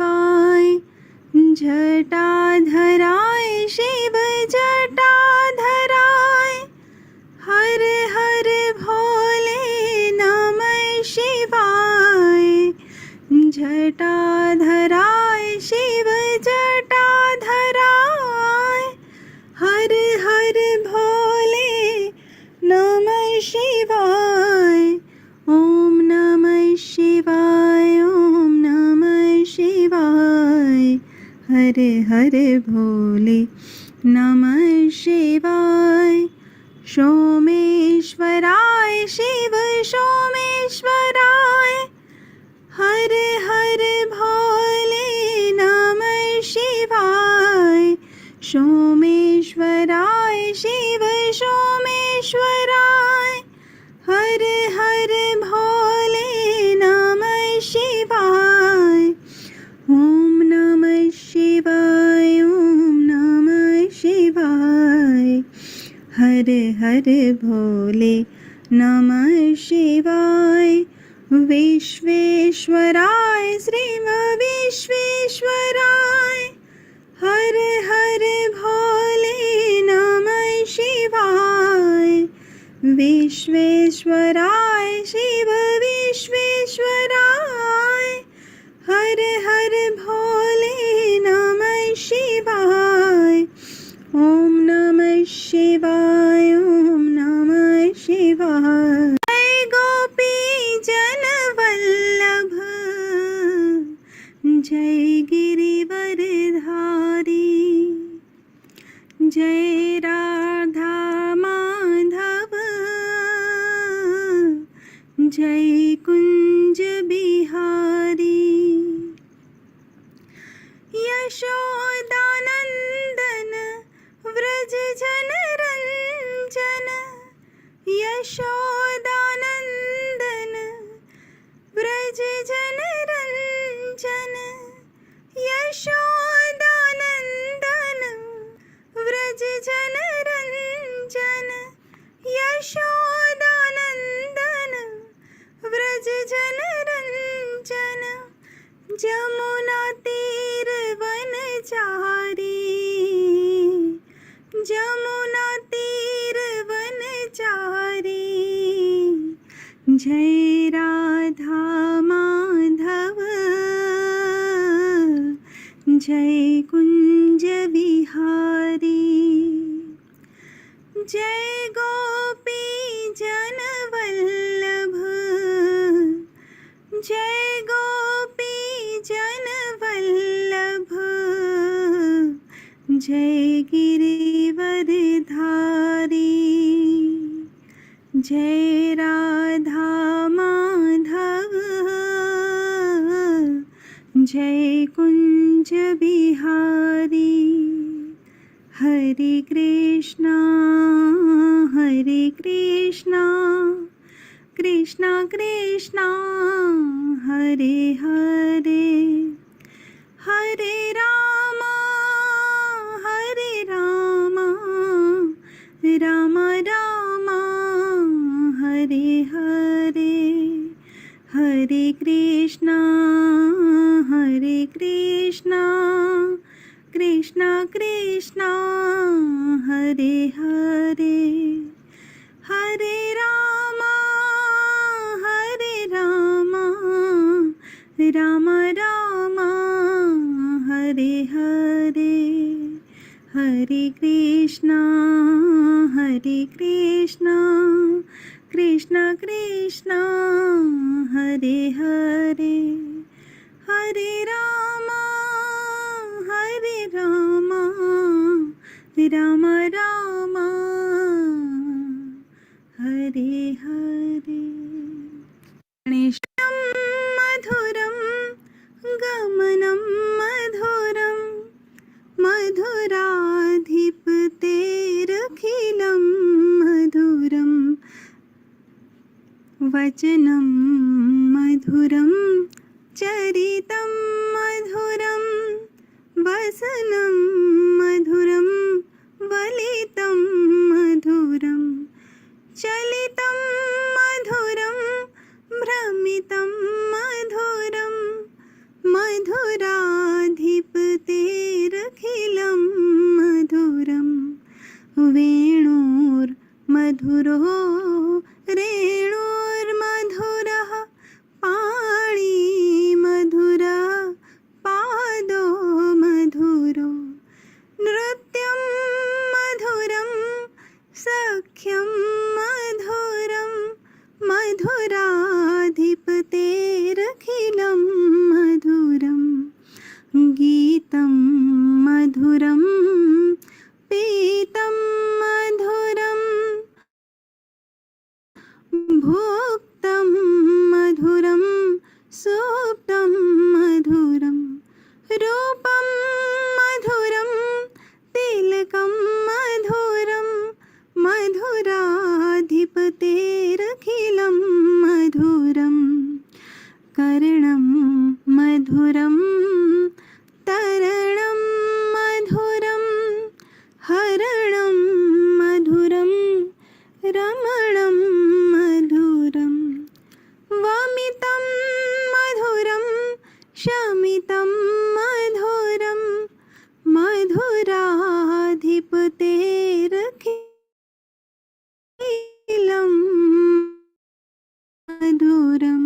शिवाय। जटाधराय शिव जटाधराय, हर हर भोले नमः शिवाय। जटाधराय शिव जटाधराय, हर हर भोले नमः शिवाय। ओम नमः शिवाय, ओम नमः शिवाय, हर हर भोले नमः शिवाय। सोमेश्वराय शिव सोमेश्वराय, हर हर भोले नमः शिवाय। सोमेश्वराय शिव सोमेश्वराय, हर हर भोले नमः शिवाय। ओम नमः शिवाय, ओम नमः शिवाय, हर हर भोले नमः शिवाय। विश्वेश्वराय श्रीम विश्वेश्वराय, हर हर भोले नमः शिवाय। विश्वेश्वराय शिव विश्वेश्वराय, हर हर भोले नमः शिवाय। ओम नमः शिवाय, ओम नमः शिवाय। जय गोपी जन वल्लभ, जय गिरिवरधारी, जय राधा माधव, जय कुंज बिहारी। यशोदानंदन व्रज जन रंजन, यशोदानंदन व्रज जन रंजन, यशोदानंदन व्रज जन रंजन, यशोदानंदन व्रज जन रंजन। जमुना तीर वनचारी, जमुना तीर वनचारी, जय राधा माधव, जय कुंज विहारी। जय गोपी जन वल्लभ, जय गोपी जन वल्लभ, जय गिरिवरधारी, जय राधा माधव, जय कुंज बिहारी। हरे कृष्णा कृष्णा कृष्णा हरे हरे, हरे रामा राम रामा हरे हरे। हरे कृष्णा कृष्णा कृष्णा हरे हरे, हरे रामा राम रामा हरे हरे। हरे कृष्णा कृष्णा कृष्णा हरे हरे, हरे रामा राम रामा हरे हरे। गणेशं मधुरं गमनं मधुरं, मधुराधिपतेरखिलं मधुरं, वचनं मधुरं चरितं मधुरं, वसनं मधुरं वलितं मधुरं, चलितं मधुरं भ्रमितं मधुरं, मधुरा मधुरं तरणं मधुरं हरणं मधुरं रमणं मधुरं वमितं मधुरं शमितं मधुरं मधुराधिपतेरखिलं मधुरं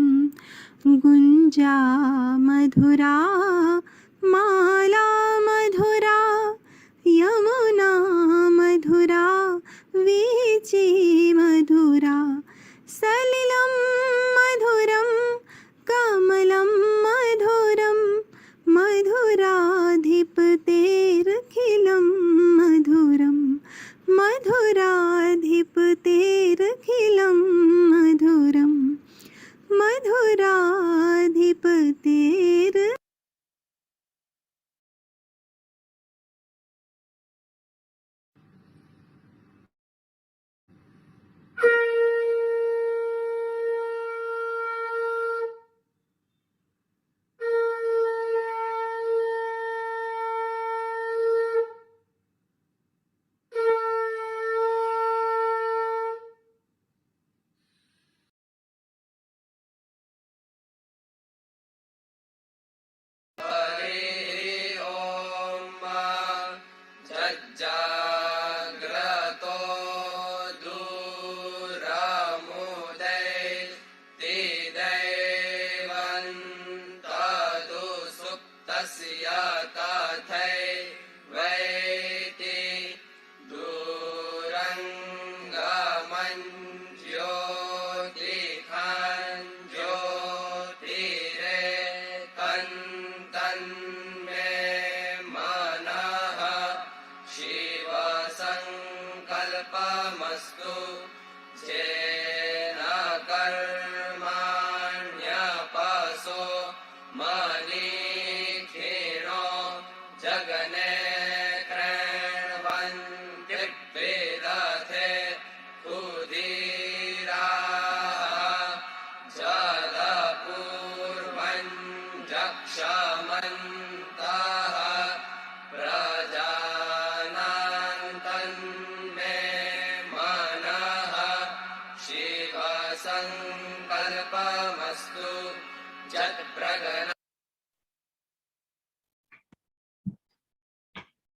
गुञ्जा मधुरा माला मधुरा यमुना मधुरा वीची मधुरा सलिलं मधुरं कमलं मधुरं मधुराधिपतेरखिलं मधुरं मधुराधिपतेरखिलं मधुरं मधुराधिपतेर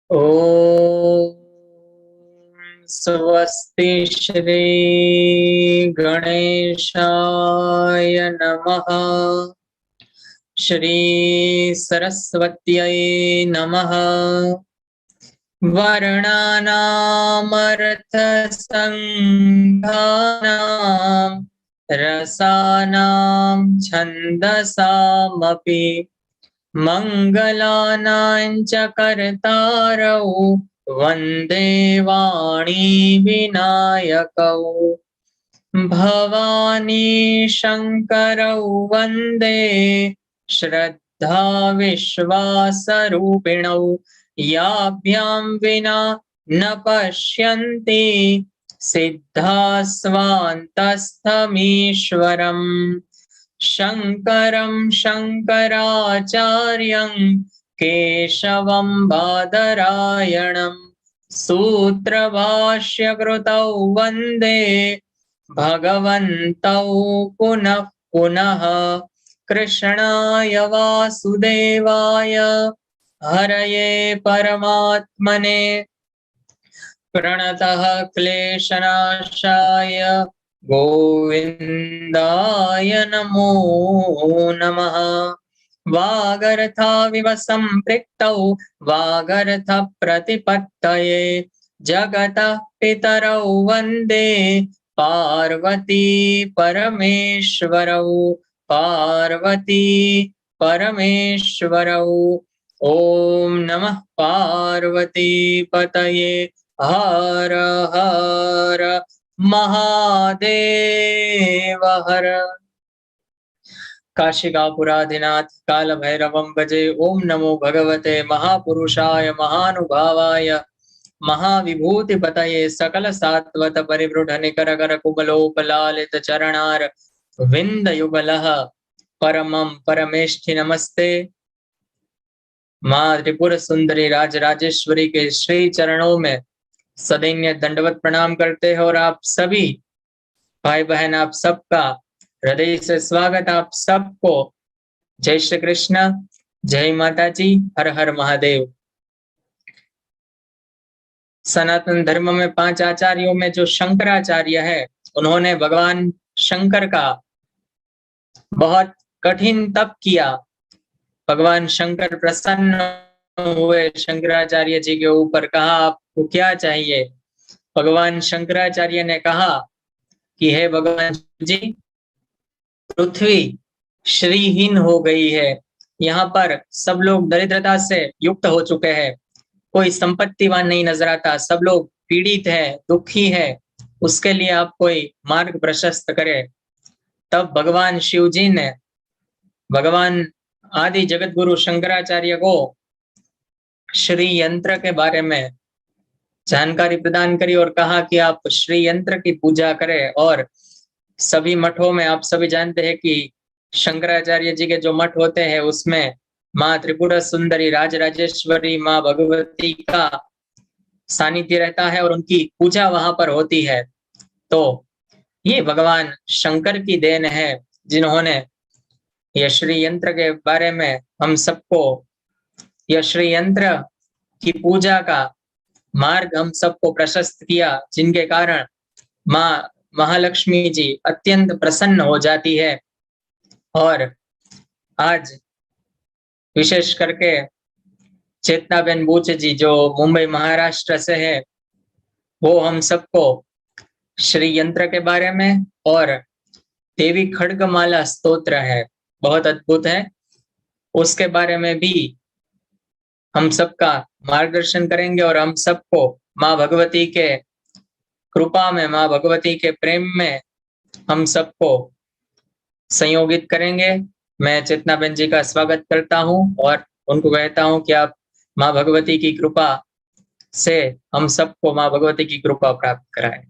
ओम स्वस्ति श्री गणेशाय नमः। श्री सरस्वत्यै नमः। वर्णानामर्थसङ्घानां रसानां छन्दसामपि मङ्गलानां च कर्तारौ वन्दे वाणी विनायकौ। भवानी शङ्करौ वन्दे श्रद्धा विश्वासरूपिणौ। याभ्यां विना न पश्यन्ति सिद्धास्वान्तस्थमीश्वरम्। शङ्करं शङ्कराचार्यं केशवं बादरायणं। सूत्रभाष्यकृतौ वन्दे भगवन्तौ पुनः पुनः। कृष्णाय वासुदेवाय हरये परमात्मने प्रणतः क्लेशनाशाय गोविन्दाय नमो नमः। वागर्थाविव सम्पृक्तौ वागर्थ प्रतिपत्तये जगतः पितरौ वन्दे पार्वती परमेश्वरौ। पार्वती परमेश्वरौ। ओम नमः पार्वती पतये हर हर महादेव हर। काशिकापुराधिनाथ काल भैरवं भजे। ओम नमो भगवते महापुरुषाय महानुभावाय महाविभूति पतये सकल सात्वत परिवृढ निकर कर कुबलोपलालित चरणार विंद युगलः परमं परमेष्ठि नमस्ते। माँ त्रिपुर सुंदरी राजराजेश्वरी के श्री चरणों में सदैन्य दंडवत प्रणाम करते हैं। और आप सभी भाई बहन, आप सबका हृदय से स्वागत। आप सबको जय श्री कृष्ण, जय माता जी, हर हर महादेव। सनातन धर्म में 5 आचार्यों में जो शंकराचार्य है, उन्होंने भगवान शंकर का बहुत कठिन तप किया। भगवान शंकर प्रसन्न हुए शंकराचार्य जी के ऊपर, कहा आपको क्या चाहिए। भगवान शंकराचार्य ने कहा कि हे भगवान जी, पृथ्वी श्रीहीन हो गई है। यहाँ पर सब लोग दरिद्रता से युक्त हो चुके हैं, कोई संपत्तिवान नहीं नजर आता, सब लोग पीड़ित है, दुखी है। उसके लिए आप कोई मार्ग प्रशस्त करे। तब भगवान शिव जी ने भगवान आदि जगत गुरु शंकराचार्य को श्री यंत्र के बारे में जानकारी प्रदान करी और कहा कि आप श्री यंत्र की पूजा करें। और सभी मठों में आप सभी जानते हैं कि शंकराचार्य जी के जो मठ होते हैं, उसमें माँ त्रिपुरा सुंदरी राजराजेश्वरी माँ भगवती का सानिध्य रहता है और उनकी पूजा वहां पर होती है। तो ये भगवान शंकर की देन है, जिन्होंने यह श्री यंत्र के बारे में हम सबको, यह श्री यंत्र की पूजा का मार्ग हम सबको प्रशस्त किया, जिनके कारण माँ महालक्ष्मी जी अत्यंत प्रसन्न हो जाती है। और आज विशेष करके चेतनाबेन बूचे जी, जो मुंबई महाराष्ट्र से है, वो हम सबको श्री यंत्र के बारे में और देवी खड्गमाला स्तोत्र है, बहुत अद्भुत है, उसके बारे में भी हम सबका मार्गदर्शन करेंगे। और हम सबको माँ भगवती के कृपा में, माँ भगवती के प्रेम में हम सबको संयोगित करेंगे। मैं चेतनाबेन जी का स्वागत करता हूँ और उनको कहता हूँ कि आप माँ भगवती की कृपा से हम सबको माँ भगवती की कृपा प्राप्त कराएं।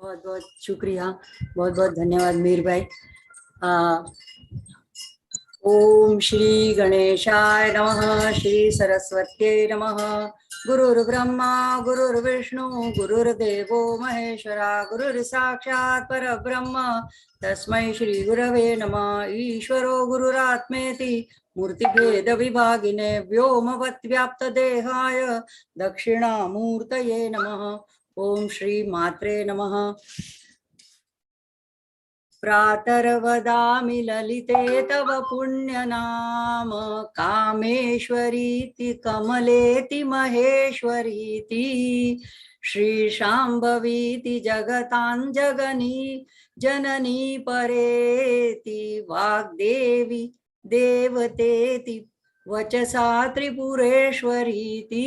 बहुत बहुत शुक्रिया, बहुत बहुत धन्यवाद मीर भाई। ओम श्री गणेशाय नमः, श्री सरस्वत्यै नमः। गुरुर्ब्रह्मा गुरुर्विष्णु गुरुर्देवो महेश्वरा, गुरुर्साक्षात् परब्रह्म तस्मै श्री गुरवे नमः। ईश्वरो गुरुरात्मेति मूर्तिभेद विभागिने, व्योमवत् व्याप्त देहाय दक्षिणामूर्तये नमः। ओम श्री मात्रे नमः। प्रातर्वदामि ललिते तव पुण्यनाम, कामेश्वरीति कमलेति महेश्वरीति, श्रीशाम्भवीति जगताञ्जगनी जननी परेति, वाग्देवी देवतेति वचसा त्रिपुरेश्वरीति।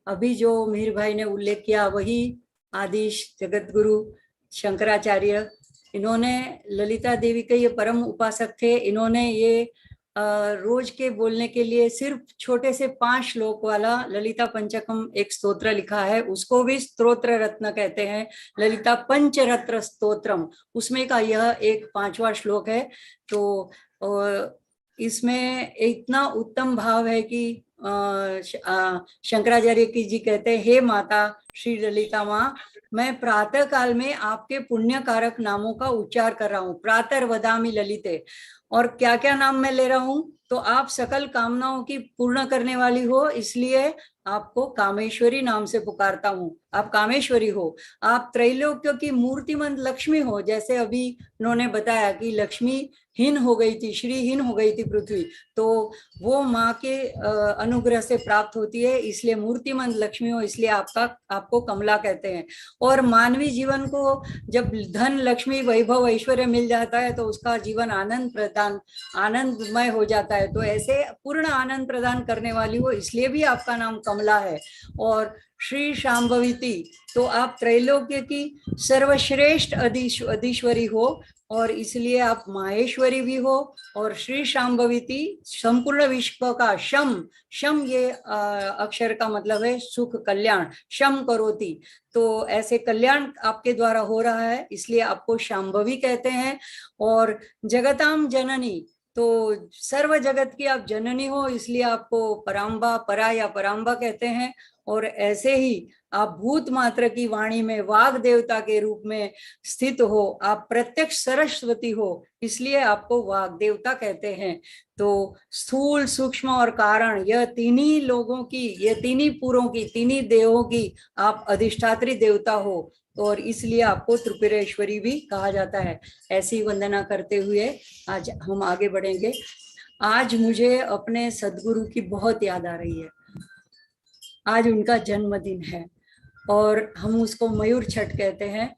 अभी जो मीर भाई ने उल्लेख किया वही आदिश जगत गुरु शंकराचार्य, इन्होंने ललिता देवी के ये परम उपासक थे। इन्होंने ये रोज के बोलने के लिए सिर्फ छोटे से 5 श्लोक वाला ललिता पंचकम एक स्तोत्र लिखा है, उसको भी स्तोत्र रत्न कहते हैं, ललिता पंचरत्न स्तोत्रम, उसमें का यह एक 5वां श्लोक है। तो इसमें इतना उत्तम भाव है कि शंकराचार्य की जी कहते हैं, हे माता श्री ललिता माँ, मैं प्रातः काल में आपके पुण्य कारक नामों का उच्चार कर रहा हूँ। प्रातः वदामि ललिते, और क्या क्या नाम मैं ले रहा हूँ, तो आप सकल कामनाओं की पूर्ण करने वाली हो, इसलिए आपको कामेश्वरी नाम से पुकारता हूँ। आप कामेश्वरी हो, आप त्रैलोक्य की मूर्तिमंत लक्ष्मी हो। जैसे अभी उन्होंने बताया कि लक्ष्मी हीन हो गई थी, श्रीहीन हो गई थी पृथ्वी, तो वो माँ के अनुग्रह से प्राप्त होती है, इसलिए मूर्तिमंत लक्ष्मी हो, इसलिए आपको कमला कहते हैं। और मानवीय जीवन को जब धन लक्ष्मी वैभव ऐश्वर्य मिल जाता है तो उसका जीवन आनंदमय हो जाता है। तो ऐसे पूर्ण आनंद प्रदान करने वाली हो, इसलिए भी आपका नाम कमला है। और श्री शाम्भवीति, तो आप त्रैलोक्य की सर्वश्रेष्ठ अधीश्वरी हो, और इसलिए आप माहेश्वरी भी हो। और श्री शाम्भवीति संपूर्ण विश्व का शम ये अक्षर का मतलब है सुख कल्याण, शम करोति, तो ऐसे कल्याण आपके द्वारा हो रहा है, इसलिए आपको शाम्भवी कहते हैं। और जगताम जननी, तो सर्व जगत की आप जननी हो, इसलिए आपको पराम्बा, परा या पराम्बा कहते हैं। और ऐसे ही आप भूत मात्र की वाणी में वाग देवता के रूप में स्थित हो, आप प्रत्यक्ष सरस्वती हो, इसलिए आपको वाग देवता कहते हैं। तो स्थूल, सूक्ष्म और कारण, यह तीनों लोगों की, ये तीनों पुरों की, तीनों देवों की आप अधिष्ठात्री देवता हो, और इसलिए आपको त्रिपुरेश्वरी भी कहा जाता है। ऐसी वंदना करते हुए आज हम आगे बढ़ेंगे। आज मुझे अपने सदगुरु की बहुत याद आ रही है। आज उनका जन्मदिन है और हम उसको मयूर छठ कहते हैं।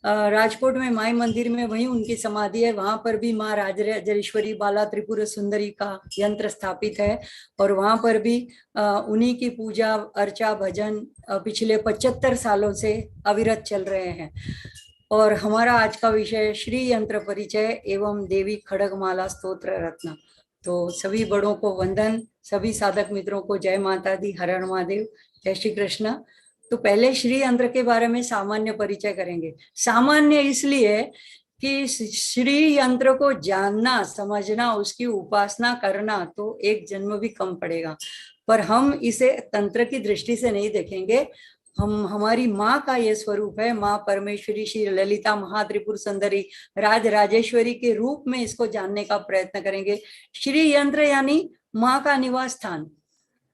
राजकोट में माई मंदिर में वहीं उनकी समाधि है, वहां पर भी माँ राजराजेश्वरी बाला त्रिपुर सुंदरी का यंत्र स्थापित है, और वहां पर भी उन्हीं की पूजा अर्चा भजन पिछले 75 सालों से अविरत चल रहे हैं। और हमारा आज का विषय श्री यंत्र परिचय एवं देवी खड़गमाला स्तोत्र रत्न। तो सभी बड़ों को वंदन, सभी साधक मित्रों को जय माता दी, हर हर महादेव, जय श्री कृष्ण। तो पहले श्री यंत्र के बारे में सामान्य परिचय करेंगे। सामान्य इसलिए कि श्री यंत्र को जानना, समझना, उसकी उपासना करना तो एक जन्म भी कम पड़ेगा, पर हम इसे तंत्र की दृष्टि से नहीं देखेंगे। हम, हमारी माँ का ये स्वरूप है, माँ परमेश्वरी श्री ललिता महात्रिपुर सुंदरी राज राजेश्वरी के रूप में इसको जानने का प्रयत्न करेंगे। श्री यंत्र यानी माँ का निवास स्थान,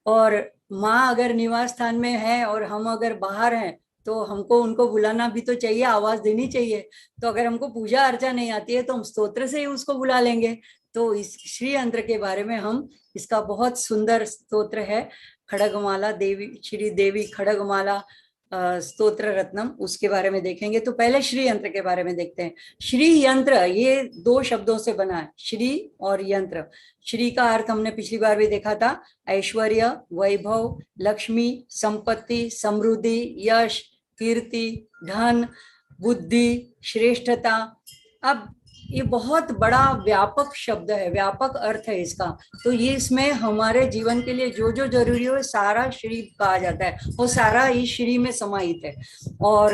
और माँ अगर निवास स्थान में है और हम अगर बाहर हैं तो हमको उनको बुलाना भी तो चाहिए, आवाज देनी चाहिए। तो अगर हमको पूजा अर्चा नहीं आती है तो हम स्तोत्र से ही उसको बुला लेंगे। तो इस श्री यंत्र के बारे में हम, इसका बहुत सुंदर स्तोत्र है, खड़गमाला देवी, श्री देवी खड़गमाला स्तोत्र रत्नम, उसके बारे में देखेंगे। तो पहले श्री यंत्र के बारे में देखते हैं। श्री यंत्र ये 2 शब्दों से बना है, श्री और यंत्र। श्री का अर्थ हमने पिछली बार भी देखा था, ऐश्वर्य, वैभव, लक्ष्मी, संपत्ति, समृद्धि, यश, कीर्ति, धन, बुद्धि, श्रेष्ठता। अब ये बहुत बड़ा व्यापक शब्द है, व्यापक अर्थ है इसका। तो ये इसमें हमारे जीवन के लिए जो जो जरूरी हो सारा श्री कहा जाता है, वो सारा इस श्री में समाहित है। और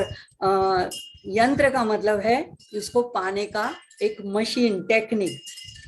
यंत्र का मतलब है उसको पाने का एक मशीन, टेक्निक।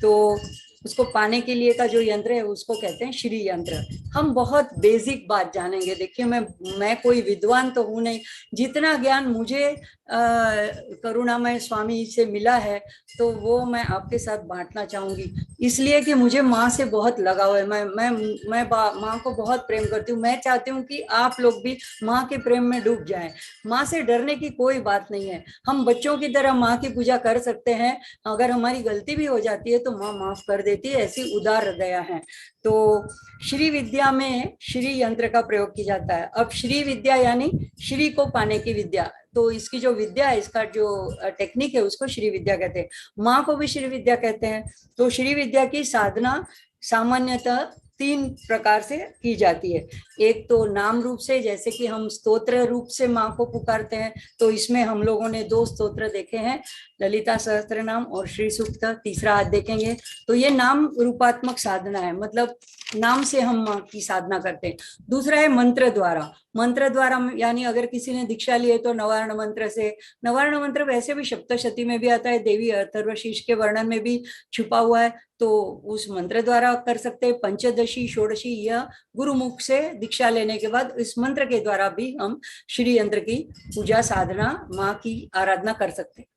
तो उसको पाने के लिए का जो यंत्र है उसको कहते हैं श्री यंत्र। हम बहुत बेसिक बात जानेंगे। देखिए मैं कोई विद्वान तो हूं नहीं, जितना ज्ञान मुझे करुणामय स्वामी से मिला है तो वो मैं आपके साथ बांटना चाहूंगी, इसलिए कि मुझे माँ से बहुत लगाव है। मैं माँ को बहुत प्रेम करती हूँ। मैं चाहती हूँ कि आप लोग भी माँ के प्रेम में डूब जाएं। माँ से डरने की कोई बात नहीं है। हम बच्चों की तरह माँ की पूजा कर सकते हैं, अगर हमारी गलती भी हो जाती है तो माँ माफ कर देती है, ऐसी उदार हृदय है। तो श्री विद्या में श्री यंत्र का प्रयोग किया जाता है। अब श्री विद्या यानी श्री को पाने की विद्या, तो इसकी जो विद्या है, इसका जो टेक्निक है उसको श्री विद्या कहते हैं। माँ को भी श्री विद्या कहते हैं। तो श्री विद्या की साधना सामान्यतः 3 प्रकार से की जाती है। एक तो नाम रूप से, जैसे कि हम स्तोत्र रूप से माँ को पुकारते हैं, तो इसमें हम लोगों ने 2 स्तोत्र देखे हैं, ललिता सहस्त्र नाम और श्री सूक्त, तीसरा आज देखेंगे। तो ये नाम रूपात्मक साधना है, मतलब नाम से हम माँ की साधना करते हैं। दूसरा है मंत्र द्वारा। मंत्र द्वारा यानी अगर किसी ने दीक्षा ली है तो नवारण मंत्र से, नवारण मंत्र वैसे भी सप्तशती में भी आता है, देवी अथर्वशीष के वर्णन में भी छुपा हुआ है, तो उस मंत्र द्वारा कर सकते हैं। पंचदशी, षोडशी, यह गुरुमुख से दीक्षा लेने के बाद इस मंत्र के द्वारा भी हम श्री यंत्र की पूजा साधना, माँ की आराधना कर सकते हैं।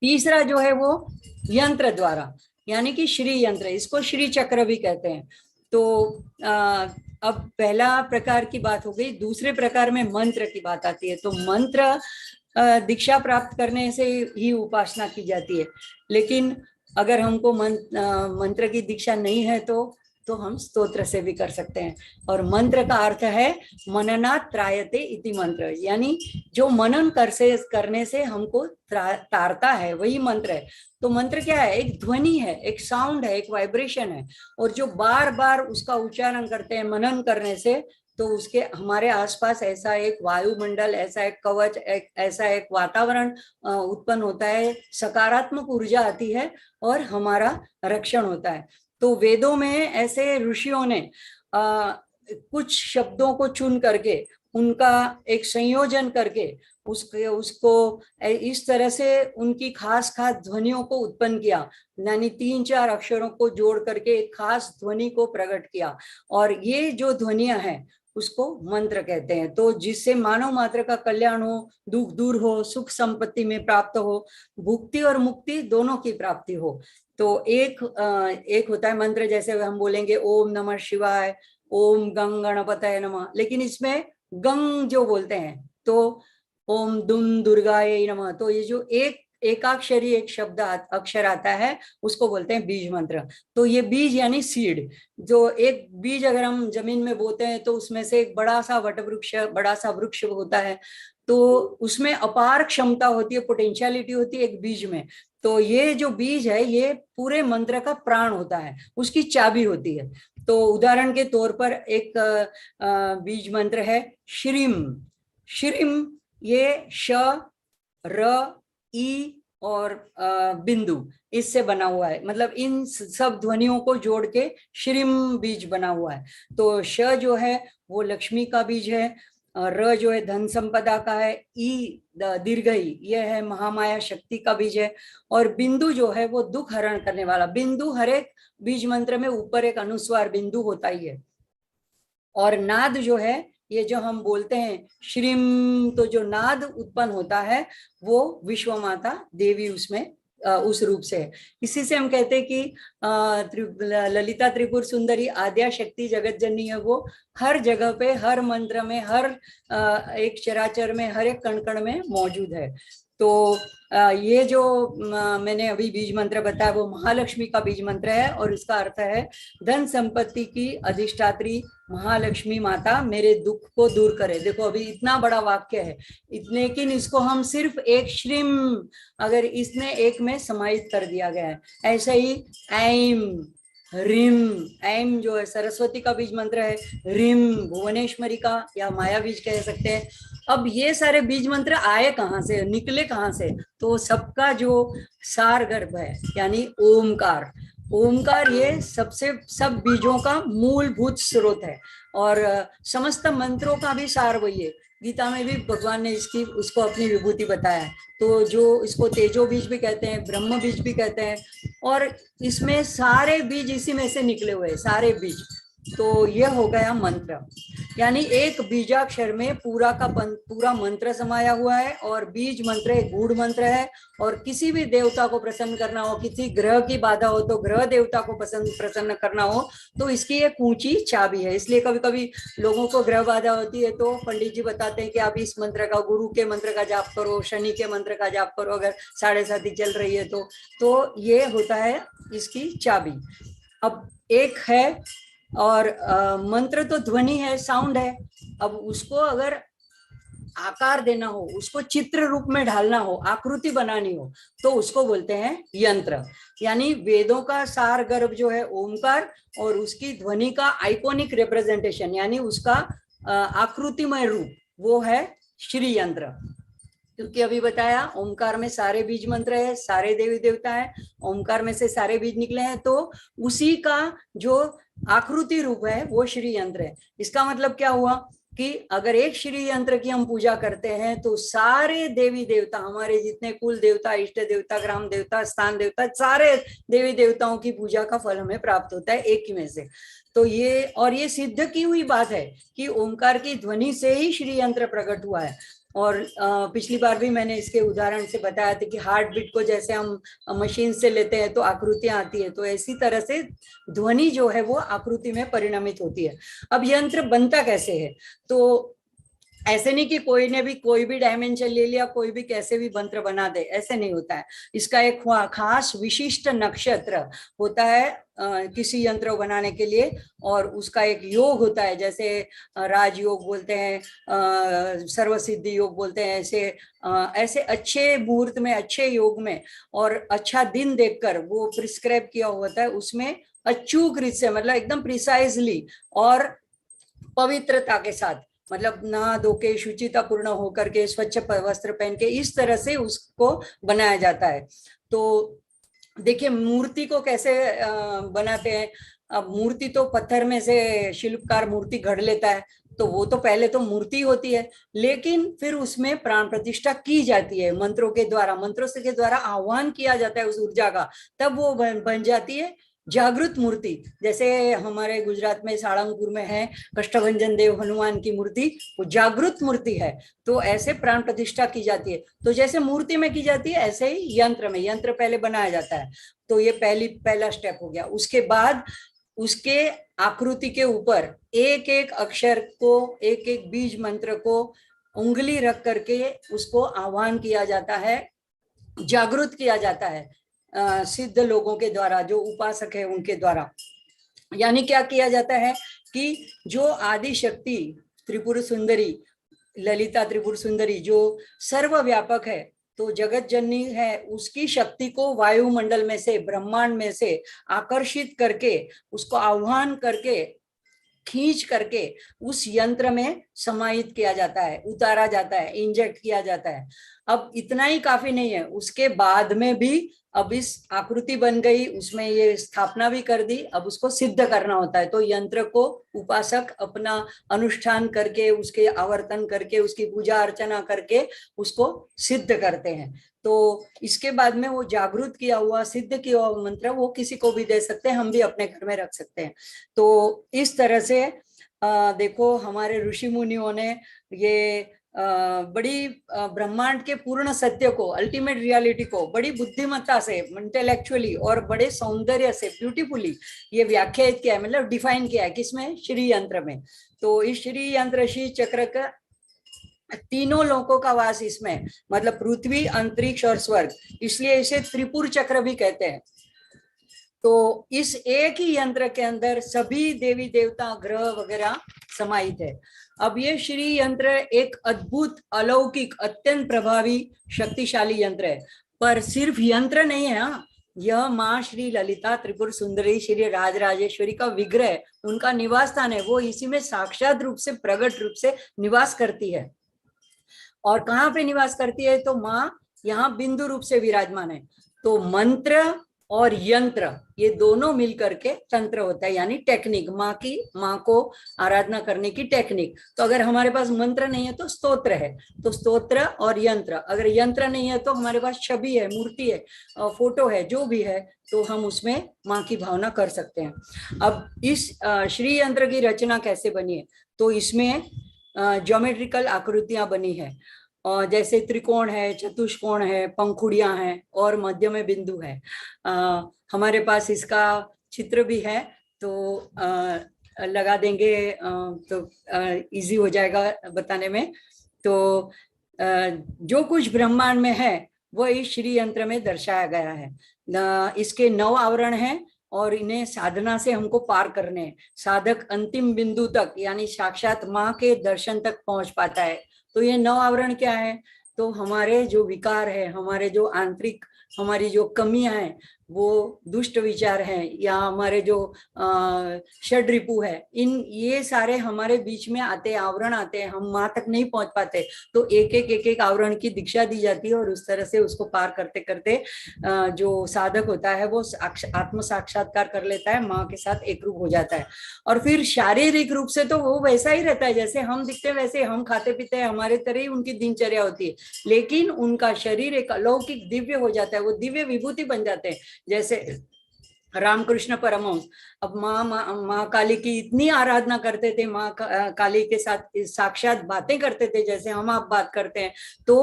तीसरा जो है वो यंत्र द्वारा, यानी कि श्री यंत्र, इसको श्री चक्र भी कहते हैं। तो अब पहला प्रकार की बात हो गई। दूसरे प्रकार में मंत्र की बात आती है। तो मंत्र दीक्षा प्राप्त करने से ही उपासना की जाती है, लेकिन अगर हमको मंत्र की दीक्षा नहीं है तो हम स्तोत्र से भी कर सकते हैं। और मंत्र का अर्थ है मननात् त्रायते इति मंत्र, यानी जो मनन करने से हमको तारता है वही मंत्र है। तो मंत्र क्या है? एक ध्वनि है, एक साउंड है, एक वाइब्रेशन है, और जो बार बार उसका उच्चारण करते हैं मनन करने से, तो उसके हमारे आसपास ऐसा एक वायुमंडल, ऐसा एक कवच, ऐसा एक वातावरण उत्पन्न होता है, सकारात्मक ऊर्जा आती है और हमारा रक्षण होता है। तो वेदों में ऐसे ऋषियों ने कुछ शब्दों को चुन करके उनका एक संयोजन करके उसको इस तरह से उनकी खास खास ध्वनियों को उत्पन्न किया, यानी 3-4 अक्षरों को जोड़ करके एक खास ध्वनि को प्रकट किया। और ये जो ध्वनियां हैं उसको मंत्र कहते हैं। तो जिससे मानव मात्र का कल्याण हो, दुख दूर हो, सुख संपत्ति में प्राप्त हो, भुक्ति और मुक्ति दोनों की प्राप्ति हो। तो एक होता है मंत्र, जैसे हम बोलेंगे ओम नमः शिवाय, ओम गं गणपतये नमः, लेकिन इसमें गंग जो बोलते हैं तो ओम दुम दुर्गाये नमः, तो ये जो एकाक्षरी एक शब्द अक्षर आता है उसको बोलते हैं बीज मंत्र। तो ये बीज यानी सीड, जो एक बीज अगर हम जमीन में बोते हैं तो उसमें से एक बड़ा सा वटवृक्ष, बड़ा सा वृक्ष होता है। तो उसमें अपार क्षमता होती है, पोटेंशियलिटी होती है एक बीज में। तो ये जो बीज है ये पूरे मंत्र का प्राण होता है, उसकी चाबी होती है। तो उदाहरण के तौर पर एक बीज मंत्र है श्रीम। श्रीम ये श, र, ई और बिंदु इससे बना हुआ है, मतलब इन सब ध्वनियों को जोड़ के श्रीम बीज बना हुआ है। तो श जो है वो लक्ष्मी का बीज है, र जो है धन संपदा का है, ई दीर्घई ये है महामाया शक्ति का बीज है, और बिंदु जो है वो दुख हरण करने वाला। बिंदु हर एक बीज मंत्र में ऊपर एक अनुस्वार बिंदु होता ही है। और नाद जो है ये जो हम बोलते हैं श्रीम, तो जो नाद उत्पन्न होता है वो विश्व माता देवी उसमें उस रूप से है। इसी से हम कहते हैं कि ललिता त्रिपुर सुंदरी आद्या शक्ति जगत जननी है, वो हर जगह पे, हर मंत्र में, हर एक चराचर में, हर एक कण कण में मौजूद है। तो ये जो मैंने अभी बीज मंत्र बताया वो महालक्ष्मी का बीज मंत्र है, और इसका अर्थ है धन संपत्ति की अधिष्ठात्री महालक्ष्मी माता मेरे दुख को दूर करे। देखो अभी इतना बड़ा वाक्य है, लेकिन इसको हम सिर्फ एक श्रीम, अगर इसने एक में समाहित कर दिया गया है। ऐसे ही ऐम, रिम, ऐम जो है सरस्वती का बीज मंत्र है, रिम भुवनेश्वरी का या माया बीज कह सकते हैं। अब ये सारे बीज मंत्र आए कहाँ से, निकले कहाँ से? तो सबका जो सार गर्भ है यानी ओमकार। ओमकार ये सब बीजों का मूलभूत स्रोत है, और समस्त मंत्रों का भी सार वही है। गीता में भी भगवान ने उसको अपनी विभूति बताया है। तो जो इसको तेजो बीज भी कहते हैं, ब्रह्म बीज भी कहते हैं, और इसमें सारे बीज इसी में से निकले हुए, सारे बीज। तो यह हो गया मंत्र, यानी एक बीजाक्षर में पूरा मंत्र समाया हुआ है। और बीज मंत्र एक गूढ़ मंत्र है, और किसी भी देवता को प्रसन्न करना हो, किसी ग्रह की बाधा हो तो ग्रह देवता को प्रसन्न करना हो तो इसकी एक ऊंची चाबी है। इसलिए कभी कभी लोगों को ग्रह बाधा होती है तो पंडित जी बताते हैं कि आप इस मंत्र का, गुरु के मंत्र का जाप करो, शनि के मंत्र का जाप करो, अगर 7.5 चल रही है तो ये होता है इसकी चाबी। अब एक है, और मंत्र तो ध्वनि है, साउंड है। अब उसको अगर आकार देना हो, उसको चित्र रूप में ढालना हो, आकृति बनानी हो, तो उसको बोलते हैं यंत्र। यानी वेदों का सार गर्भ जो है ओमकार, और उसकी ध्वनि का आइकॉनिक रिप्रेजेंटेशन यानी उसका आकृतिमय रूप वो है श्री यंत्र। क्योंकि अभी बताया ओमकार में सारे बीज मंत्र है, सारे देवी देवता है, ओमकार में से सारे बीज निकले हैं, तो उसी का जो आकृति रूप है वो श्री यंत्र है। इसका मतलब क्या हुआ कि अगर एक श्री यंत्र की हम पूजा करते हैं तो सारे देवी देवता, हमारे जितने कुल देवता, इष्ट देवता, ग्राम देवता, स्थान देवता, सारे देवी देवताओं की पूजा का फल हमें प्राप्त होता है एक ही में से। तो ये सिद्ध की हुई बात है कि ओंकार की ध्वनि से ही श्री यंत्र प्रकट हुआ है। और पिछली बार भी मैंने इसके उदाहरण से बताया था कि हार्ट बीट को जैसे हम मशीन से लेते हैं तो आकृतियां आती है, तो इसी तरह से ध्वनि जो है वो आकृति में परिणमित होती है। अब यंत्र बनता कैसे है? तो ऐसे नहीं कि कोई ने भी कोई भी डायमेंशन ले लिया, कोई भी कैसे भी मंत्र बना दे, ऐसे नहीं होता है। इसका एक खास विशिष्ट नक्षत्र होता है किसी यंत्र को बनाने के लिए, और उसका एक योग होता है, जैसे राजयोग बोलते हैं, सर्वसिद्धि योग बोलते हैं। ऐसे अच्छे मुहूर्त में, अच्छे योग में और अच्छा दिन देखकर वो प्रिस्क्राइब किया होता है। उसमें अचूक रीत से, मतलब एकदम प्रिसाइजली और पवित्रता के साथ, मतलब नहा धो के शुचिता पूर्ण होकर के स्वच्छ वस्त्र पहन के इस तरह से उसको बनाया जाता है। तो देखिए मूर्ति को कैसे बनाते हैं। अब मूर्ति तो पत्थर में से शिल्पकार मूर्ति गढ़ लेता है, तो वो तो पहले तो मूर्ति होती है, लेकिन फिर उसमें प्राण प्रतिष्ठा की जाती है मंत्रों के द्वारा, मंत्रों के द्वारा आह्वान किया जाता है उस ऊर्जा का, तब वो बन जाती है जागृत मूर्ति। जैसे हमारे गुजरात में साळंगपुर में है कष्टभंजन देव हनुमान की मूर्ति, वो जागृत मूर्ति है। तो ऐसे प्राण प्रतिष्ठा की जाती है। तो जैसे मूर्ति में की जाती है ऐसे ही यंत्र में, यंत्र पहले बनाया जाता है। तो ये पहला स्टेप हो गया। उसके बाद उसके आकृति के ऊपर एक एक अक्षर को, एक एक बीज मंत्र को उंगली रख करके उसको आह्वान किया जाता है, जागृत किया जाता है सिद्ध लोगों के द्वारा, जो उपासक है उनके द्वारा। यानी क्या किया जाता है कि जो आदि शक्ति त्रिपुर सुंदरी, ललिता त्रिपुर सुंदरी जो सर्वव्यापक है, तो जगत जननी है, उसकी शक्ति को वायुमंडल में से, ब्रह्मांड में से आकर्षित करके, उसको आह्वान करके, खींच करके उस यंत्र में समाहित किया जाता है, उतारा जाता है, इंजेक्ट किया जाता है। अब इतना ही काफी नहीं है, उसके बाद में भी अब इस आकृति बन गई, उसमें ये स्थापना भी कर दी, अब उसको सिद्ध करना होता है। तो यंत्र को उपासक अपना अनुष्ठान करके, उसके आवर्तन करके, उसकी पूजा अर्चना करके उसको सिद्ध करते हैं। तो इसके बाद में वो जागृत किया हुआ, सिद्ध किया हुआ मंत्र वो किसी को भी दे सकते हैं, हम भी अपने घर में रख सकते हैं। तो इस तरह से देखो हमारे ऋषि मुनियों ने ये बड़ी ब्रह्मांड के पूर्ण सत्य को, अल्टीमेट रियलिटी को बड़ी बुद्धिमत्ता से, इंटेलेक्चुअली और बड़े सौंदर्य से, ब्यूटीफुली ये व्याख्यायित किया है, मतलब डिफाइन किया है। किसमें? श्री यंत्र में। तो इस श्री यंत्र, श्री चक्र का तीनों लोकों का वास इसमें, मतलब पृथ्वी, अंतरिक्ष और स्वर्ग, इसलिए इसे त्रिपुर चक्र भी कहते हैं। तो इस एक ही यंत्र के अंदर सभी देवी देवता, ग्रह वगैरह समाहित है। अब ये श्री यंत्र एक अद्भुत, अलौकिक, अत्यंत प्रभावी, शक्तिशाली यंत्र है। पर सिर्फ यंत्र नहीं है, यह माँ श्री ललिता त्रिपुर सुंदरी श्री राजराजेश्वरी का विग्रह, उनका निवास स्थान है। वो इसी में साक्षात रूप से, प्रगट रूप से निवास करती है। और कहाँ पे निवास करती है? तो माँ यहाँ बिंदु रूप से विराजमान है। तो मंत्र और यंत्र ये दोनों मिलकर के तंत्र होता है, यानी टेक्निक, माँ को आराधना करने की टेक्निक। तो अगर हमारे पास मंत्र नहीं है तो स्तोत्र है, तो स्तोत्र और यंत्र। अगर यंत्र नहीं है तो हमारे पास छवि है, मूर्ति है, फोटो है, जो भी है, तो हम उसमें माँ की भावना कर सकते हैं। अब इस श्री यंत्र की रचना कैसे बनी है? तो इसमें ज्योमेट्रिकल आकृतियां बनी है, जैसे त्रिकोण है, चतुष्कोण है, पंखुड़ियां हैं और मध्य में बिंदु है। हमारे पास इसका चित्र भी है, तो लगा देंगे, तो इजी हो जाएगा बताने में। तो जो कुछ ब्रह्मांड में है वो इस श्री यंत्र में दर्शाया गया है। इसके 9 आवरण हैं और इन्हें साधना से हमको पार करने हैं। साधक अंतिम बिंदु तक, यानी साक्षात माँ के दर्शन तक पहुंच पाता है। तो ये 9 आवरण क्या है? तो हमारे जो विकार है, हमारे जो आंतरिक, हमारी जो कमियां हैं, वो दुष्ट विचार हैं, या हमारे जो षड रिपु है, ये सारे हमारे बीच में आते हैं, आवरण आते हैं, हम माँ तक नहीं पहुंच पाते। तो एक एक आवरण की दीक्षा दी जाती है और उस तरह से उसको पार करते करते जो साधक होता है वो आत्म साक्षात्कार कर लेता है, माँ के साथ एक रूप हो जाता है। और फिर शारीरिक रूप से तो वो वैसा ही रहता है, जैसे हम दिखते हैं वैसे हम खाते पीते हैं, हमारे तरह ही उनकी दिनचर्या होती है, लेकिन उनका शरीर एक अलौकिक दिव्य हो जाता है, वो दिव्य विभूति बन जाते हैं। जैसे रामकृष्ण परमहंस अब माँ काली की इतनी आराधना करते थे, माँ काली के साथ साक्षात बातें करते थे जैसे हम आप बात करते हैं, तो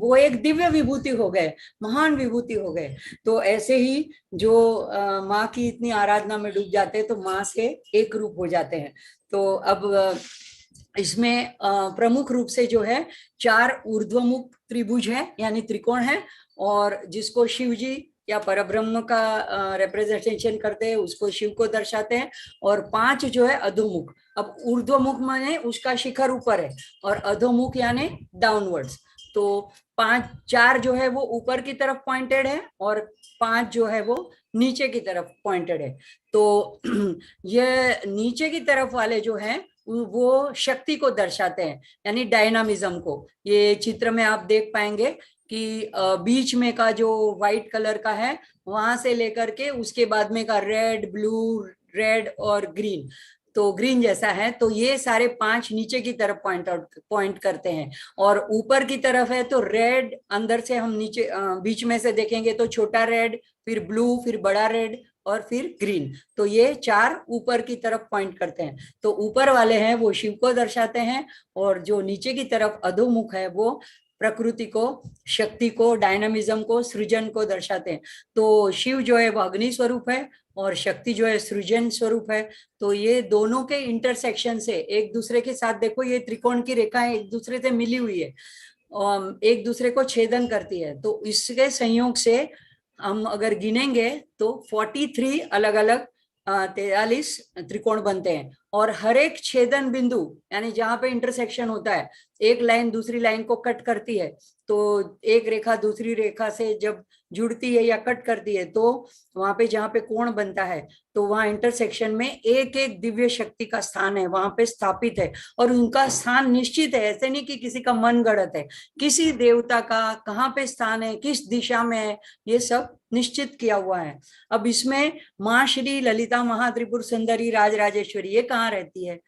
वो एक दिव्य विभूति हो गए, महान विभूति हो गए। तो ऐसे ही जो माँ की इतनी आराधना में डूब जाते हैं तो माँ से एक रूप हो जाते हैं। तो अब इसमें प्रमुख रूप से जो है 4 ऊर्ध्वमुख त्रिभुज है, यानी त्रिकोण है, और जिसको शिव जी या परब्रह्म का रिप्रेजेंटेशन करते हैं उसको शिव को दर्शाते हैं। और 5 जो है अधोमुख। अब ऊर्ध्वमुख माने उसका शिखर ऊपर है और अधोमुख यानी डाउनवर्ड्स। तो 4 जो है वो ऊपर की तरफ पॉइंटेड है और 5 जो है वो नीचे की तरफ पॉइंटेड है। तो ये नीचे की तरफ वाले जो है वो शक्ति को दर्शाते हैं, यानी डायनामिज्म को। ये चित्र में आप देख पाएंगे कि बीच में का जो व्हाइट कलर का है, वहां से लेकर के उसके बाद में का रेड, ब्लू, रेड और ग्रीन, तो ग्रीन जैसा है, तो ये सारे 5 नीचे की तरफ पॉइंट करते हैं, और ऊपर की तरफ है तो रेड, अंदर से हम नीचे बीच में से देखेंगे तो छोटा रेड, फिर ब्लू, फिर बड़ा रेड, और फिर ग्रीन। तो ये 4 ऊपर की तरफ पॉइंट करते हैं। तो ऊपर वाले हैं वो शिव को दर्शाते हैं, और जो नीचे की तरफ अधोमुख है वो प्रकृति को, शक्ति को, डायनामिज्म को, सृजन को दर्शाते हैं। तो शिव जो है वो अग्नि स्वरूप है, और शक्ति जो है सृजन स्वरूप है। तो ये दोनों के इंटरसेक्शन से एक दूसरे के साथ, देखो ये त्रिकोण की रेखाएं एक दूसरे से मिली हुई है, एक दूसरे को छेदन करती है। तो इसके संयोग से हम अगर गिनेंगे तो 43 अलग अलग 43 त्रिकोण बनते हैं, और हर एक छेदन बिंदु यानी जहां पे इंटरसेक्शन होता है, एक लाइन दूसरी लाइन को कट करती है, तो एक रेखा दूसरी रेखा से जब जुड़ती है या कट करती है, तो वहां पे जहाँ पे कोण बनता है, तो वहां इंटरसेक्शन में एक एक दिव्य शक्ति का स्थान है, वहां पे स्थापित है, और उनका स्थान निश्चित है। ऐसे नहीं कि किसी का मन गढ़त है, किसी देवता का कहाँ पे स्थान है, किस दिशा में है, ये सब निश्चित किया हुआ है। अब इसमें माँ श्री ललिता महात्रिपुर सुंदरी राजराजेश्वरी ये कहाँ रहती है,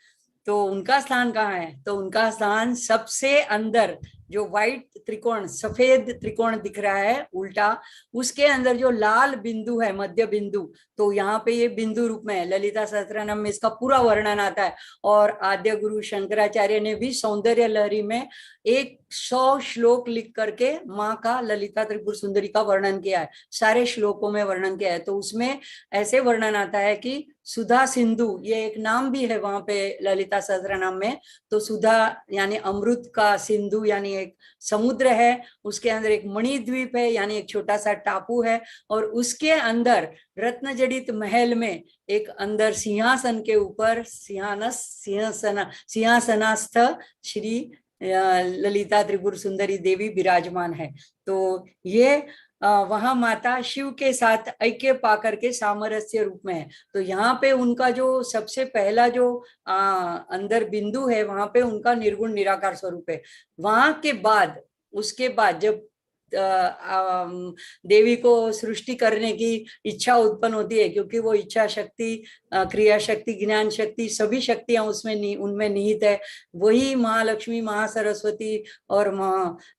तो उनका स्थान कहाँ है, तो उनका स्थान सबसे अंदर, जो व्हाइट त्रिकोण, सफेद त्रिकोण दिख रहा है उल्टा, उसके अंदर जो लाल बिंदु है, मध्य बिंदु, तो यहाँ पे ये बिंदु रूप में है। ललिता सहस्त्रनाम में इसका पूरा वर्णन आता है, और आद्य गुरु शंकराचार्य ने भी सौंदर्य लहरी में 100 श्लोक लिख करके माँ का, ललिता त्रिपुर सुंदरी का वर्णन किया है, सारे श्लोकों में वर्णन किया है। तो उसमें ऐसे वर्णन आता है कि सुधा सिंधु, ये एक नाम भी है वहां पे ललिता सहस्त्रनाम में। तो सुधा यानी अमृत का, सिंधु यानी एक समुद्र है, उसके अंदर एक मणिद्वीप है यानी एक छोटा सा टापू है, और उसके अंदर रत्न जड़ित महल में एक अंदर सिंहासन के ऊपर सिंहासनास्थ श्री ललिता त्रिपुर सुंदरी देवी विराजमान है। तो ये वहां माता शिव के साथ ऐक्य पाकर के सामरस्य रूप में है। तो यहाँ पे उनका जो सबसे पहला जो अंदर बिंदु है, वहां पे उनका निर्गुण निराकार स्वरूप है। वहां के बाद, उसके बाद जब देवी को सृष्टि करने की इच्छा उत्पन्न होती है, क्योंकि वो इच्छा शक्ति, क्रिया शक्ति, ज्ञान शक्ति, सभी शक्तियां उसमें उनमें निहित है। वही महालक्ष्मी, महासरस्वती और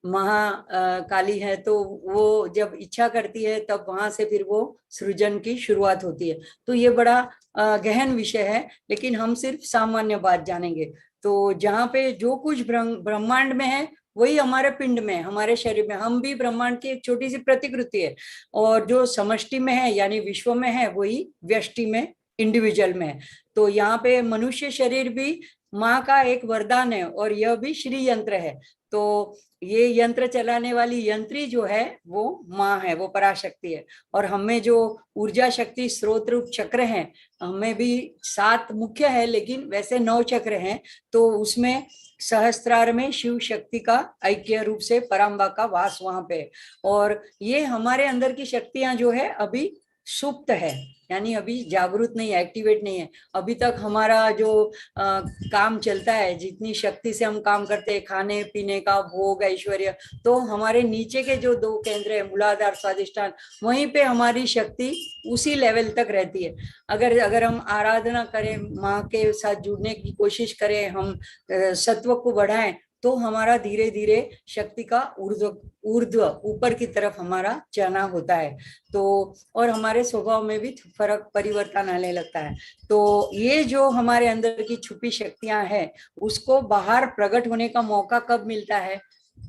महाकाली है। तो वो जब इच्छा करती है तब वहां से फिर वो सृजन की शुरुआत होती है। तो ये बड़ा गहन विषय है, लेकिन हम सिर्फ सामान्य बात जानेंगे। तो जहाँ पे जो कुछ ब्रह्मांड में है वही हमारे पिंड में, हमारे शरीर में, हम भी ब्रह्मांड की एक छोटी सी प्रतिकृति है, और जो समष्टि में है यानी विश्व में है वही व्यष्टि में, इंडिविजुअल में है। तो यहाँ पे मनुष्य शरीर भी माँ का एक वरदान है, और यह भी श्री यंत्र है। तो ये यंत्र चलाने वाली यंत्री जो है वो माँ है, वो पराशक्ति है। और हमें जो ऊर्जा शक्ति स्रोत रूप चक्र हैं, हमें भी 7 मुख्य है, लेकिन वैसे 9 चक्र हैं। तो उसमें सहस्त्रार में शिव शक्ति का ऐक्य रूप से पराम्बा का वास वहां पे। और ये हमारे अंदर की शक्तियां जो है अभी सुप्त है, यानी अभी जागृत नहीं है, एक्टिवेट नहीं है। अभी तक हमारा जो काम चलता है, जितनी शक्ति से हम काम करते हैं, खाने पीने का, भोग, ऐश्वर्य, तो हमारे नीचे के जो 2 केंद्र है, मूलाधार, स्वादिष्ठान, वहीं पे हमारी शक्ति उसी लेवल तक रहती है। अगर हम आराधना करें, माँ के साथ जुड़ने की कोशिश करें, हम सत्व को बढ़ाएं, तो हमारा धीरे धीरे शक्ति का ऊर्ध्व ऊपर की तरफ हमारा जाना होता है। तो और हमारे स्वभाव में भी फर्क, परिवर्तन आने लगता है। तो ये जो हमारे अंदर की छुपी शक्तियां हैं, उसको बाहर प्रकट होने का मौका कब मिलता है,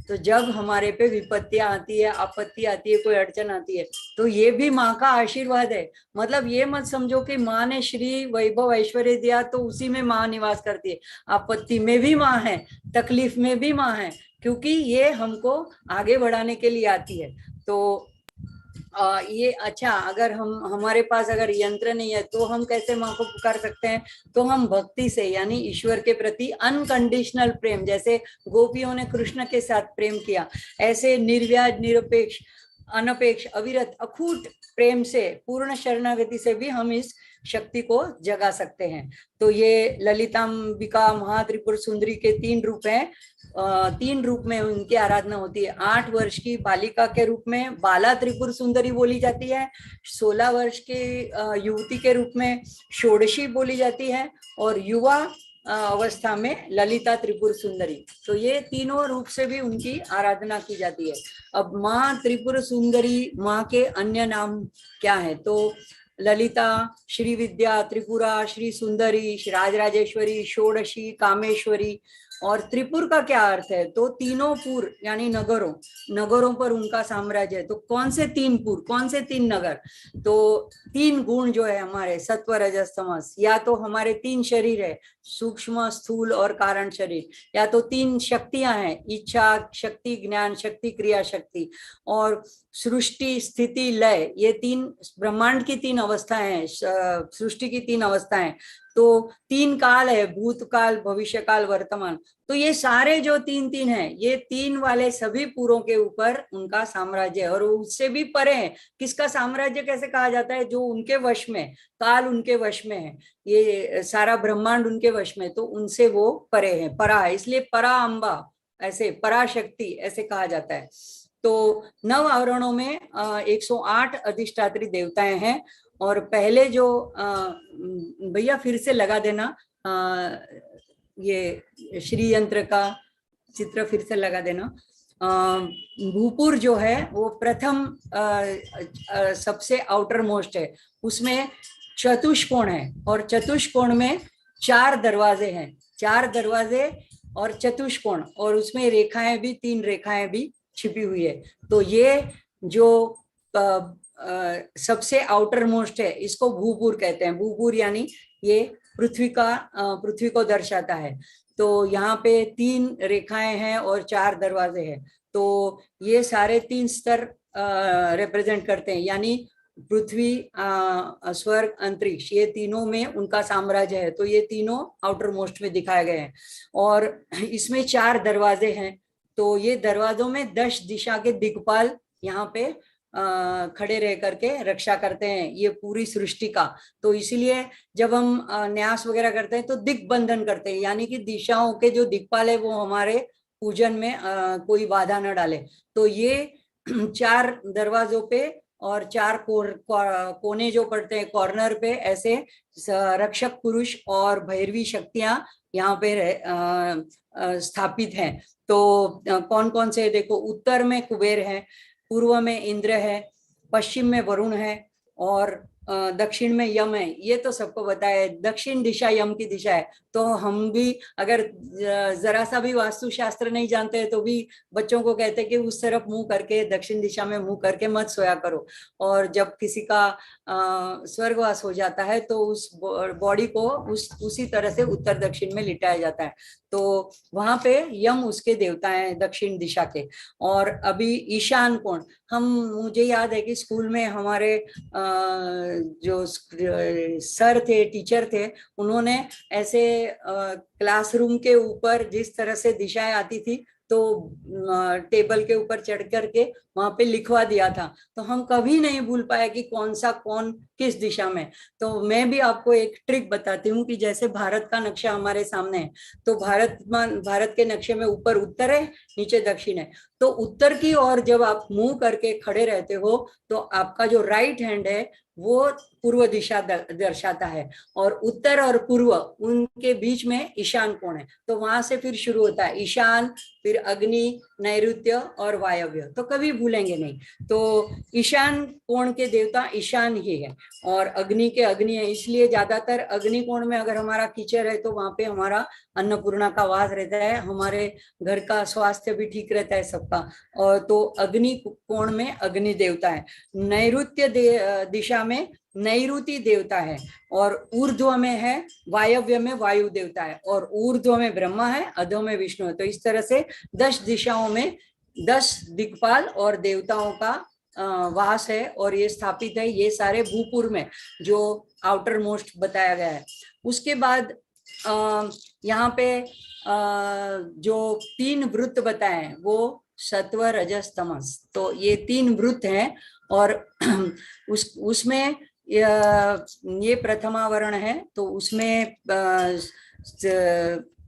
तो जब हमारे पे विपत्तियां आती है, आपत्ति आती है, कोई अड़चन आती है, तो ये भी माँ का आशीर्वाद है। मतलब ये मत समझो कि माँ ने श्री वैभव ऐश्वर्य दिया तो उसी में माँ निवास करती है। आपत्ति में भी माँ है, तकलीफ में भी माँ है, क्योंकि ये हमको आगे बढ़ाने के लिए आती है। तो ये अच्छा, अगर हमारे पास अगर यंत्र नहीं है तो हम कैसे माँ को पुकार सकते हैं, तो हम भक्ति से, यानी ईश्वर के प्रति अनकंडीशनल प्रेम, जैसे गोपियों ने कृष्ण के साथ प्रेम किया, ऐसे निर्व्याज, निरपेक्ष, अनपेक्ष अविरत अखूट प्रेम से, पूर्ण शरणागति से भी हम इस शक्ति को जगा सकते हैं। तो ये ललितांबिका महात्रिपुर सुंदरी के 3 रूप हैं। 3 रूप में उनकी आराधना होती है। 8 वर्ष की बालिका के रूप में बाला त्रिपुर सुंदरी बोली जाती है, 16 वर्ष की युवती के रूप में षोडशी बोली जाती है, और युवा अवस्था में ललिता त्रिपुर सुंदरी। तो ये तीनों रूप से भी उनकी आराधना की जाती है। अब माँ त्रिपुर सुंदरी, माँ के अन्य नाम क्या है? तो ललिता, श्री विद्या, त्रिपुरा, श्री सुंदरी, राजराजेश्वरी, षोडशी, कामेश्वरी। और त्रिपुर का क्या अर्थ है? तो तीनों पुर यानी नगरों पर उनका साम्राज्य है। तो कौन से 3 पुर, कौन से 3 नगर? तो 3 गुण जो है हमारे, सत्व रजस तमस, या तो हमारे 3 शरीर है, सूक्ष्म, स्थूल और कारण शरीर, या तो 3 शक्तियां हैं, इच्छा शक्ति, ज्ञान शक्ति, क्रिया शक्ति, और सृष्टि, स्थिति, लय। ये 3 ब्रह्मांड की 3 अवस्थाएं हैं, सृष्टि की 3 अवस्थाएं। तो 3 काल है, भूतकाल, भविष्य काल, वर्तमान। तो ये सारे जो 3 हैं, ये 3 वाले सभी पुरों के ऊपर उनका साम्राज्य है, और उससे भी परे है। किसका साम्राज्य कैसे कहा जाता है? जो उनके वश में, काल उनके वश में है, ये सारा ब्रह्मांड उनके वश में, तो उनसे वो परे है, परा है, इसलिए परा अम्बा, ऐसे पराशक्ति ऐसे कहा जाता है। तो 9 आवरणों में 108 अधिष्ठात्री देवताएं हैं। और पहले जो भैया फिर से लगा देना, ये श्री यंत्र का चित्र फिर से लगा देना। भूपुर जो है वो प्रथम सबसे आउटर मोस्ट है, उसमें चतुष्कोण है, और चतुष्कोण में 4 दरवाजे हैं, 4 दरवाजे और चतुष्कोण, और उसमें रेखाएं भी, 3 रेखाएं भी छिपी हुई है। तो ये जो सबसे आउटर मोस्ट है, इसको भूपुर कहते हैं। भूपुर यानी ये पृथ्वी को दर्शाता है। तो यहाँ पे 3 रेखाएं हैं और 4 दरवाजे हैं। तो ये सारे 3 स्तर रिप्रेजेंट करते हैं, यानी पृथ्वी, स्वर्ग, अंतरिक्ष, ये तीनों में उनका साम्राज्य है। तो ये तीनों आउटर मोस्ट में दिखाए गए हैं, और इसमें 4 दरवाजे हैं। तो ये दरवाजों में 10 दिशा के दिक्पाल यहाँ पे खड़े रह करके रक्षा करते हैं ये पूरी सृष्टि का। तो इसीलिए जब हम न्यास वगैरह करते हैं तो दिग्बंधन करते हैं, यानी कि दिशाओं के जो दिक्पाल है वो हमारे पूजन में कोई बाधा न डाले। तो ये 4 दरवाजों पे और 4 कोने जो पड़ते हैं कॉर्नर पे, ऐसे रक्षक पुरुष और भैरवी शक्तियां यहाँ पे स्थापित हैं। तो कौन कौन से देखो, उत्तर में कुबेर है, पूर्व में इंद्र है, पश्चिम में वरुण है, और दक्षिण में यम है। ये तो सबको पता है, दक्षिण दिशा यम की दिशा है। तो हम भी अगर जरा सा भी वास्तुशास्त्र नहीं जानते हैं तो भी बच्चों को कहते हैं कि उस तरफ मुंह करके, दक्षिण दिशा में मुंह करके मत सोया करो। और जब किसी का स्वर्गवास हो जाता है तो उस बॉडी को उसी तरह से उत्तर दक्षिण में लिटाया जाता है। तो वहां पे यम उसके देवता हैं दक्षिण दिशा के। और अभी ईशान कोण, मुझे याद है कि स्कूल में हमारे जो सर थे, टीचर थे, उन्होंने ऐसे क्लासरूम के ऊपर जिस तरह से दिशाएं आती थी तो टेबल के ऊपर चढ़ करके वहां पे लिखवा दिया था। तो हम कभी नहीं भूल पाए कि कौन सा कौन किस दिशा में। तो मैं भी आपको एक ट्रिक बताती हूँ कि जैसे भारत का नक्शा हमारे सामने है, तो भारत के नक्शे में ऊपर उत्तर है, नीचे दक्षिण है। तो उत्तर की ओर जब आप मुंह करके खड़े रहते हो तो आपका जो राइट हैंड है वो पूर्व दिशा दर्शाता है, और उत्तर और पूर्व उनके बीच में ईशान कोण है। तो वहां से फिर शुरू होता है ईशान, फिर अग्नि, नैऋत्य और वायव्य। तो कभी भूलेंगे नहीं। तो ईशान कोण के देवता ईशान ही है, और अग्नि के अग्नि है। इसलिए ज्यादातर अग्नि कोण में अगर हमारा कीचड़ है तो वहां पे हमारा अन्नपूर्णा का वास रहता है, हमारे घर का स्वास्थ्य भी ठीक रहता है सबका। और तो अग्नि कोण में अग्नि देवता है, नैऋत्य दिशा में नैऋति देवता है, और ऊर्ध्व में है, वायव्य में वायु देवता है, और ऊर्ध्व में ब्रह्मा है, अधो में विष्णु है। तो इस तरह से 10 दिशाओं में 10 दिक्पाल और देवताओं का वास है, और ये स्थापित है ये सारे भूपुर में, जो आउटर मोस्ट बताया गया है। उसके बाद यहाँ पे जो 3 वृत्त बताए हैं वो सत्व, रजस, तमस। तो ये 3 वृत्त हैं और उसमें ये प्रथमावरण है। तो उसमें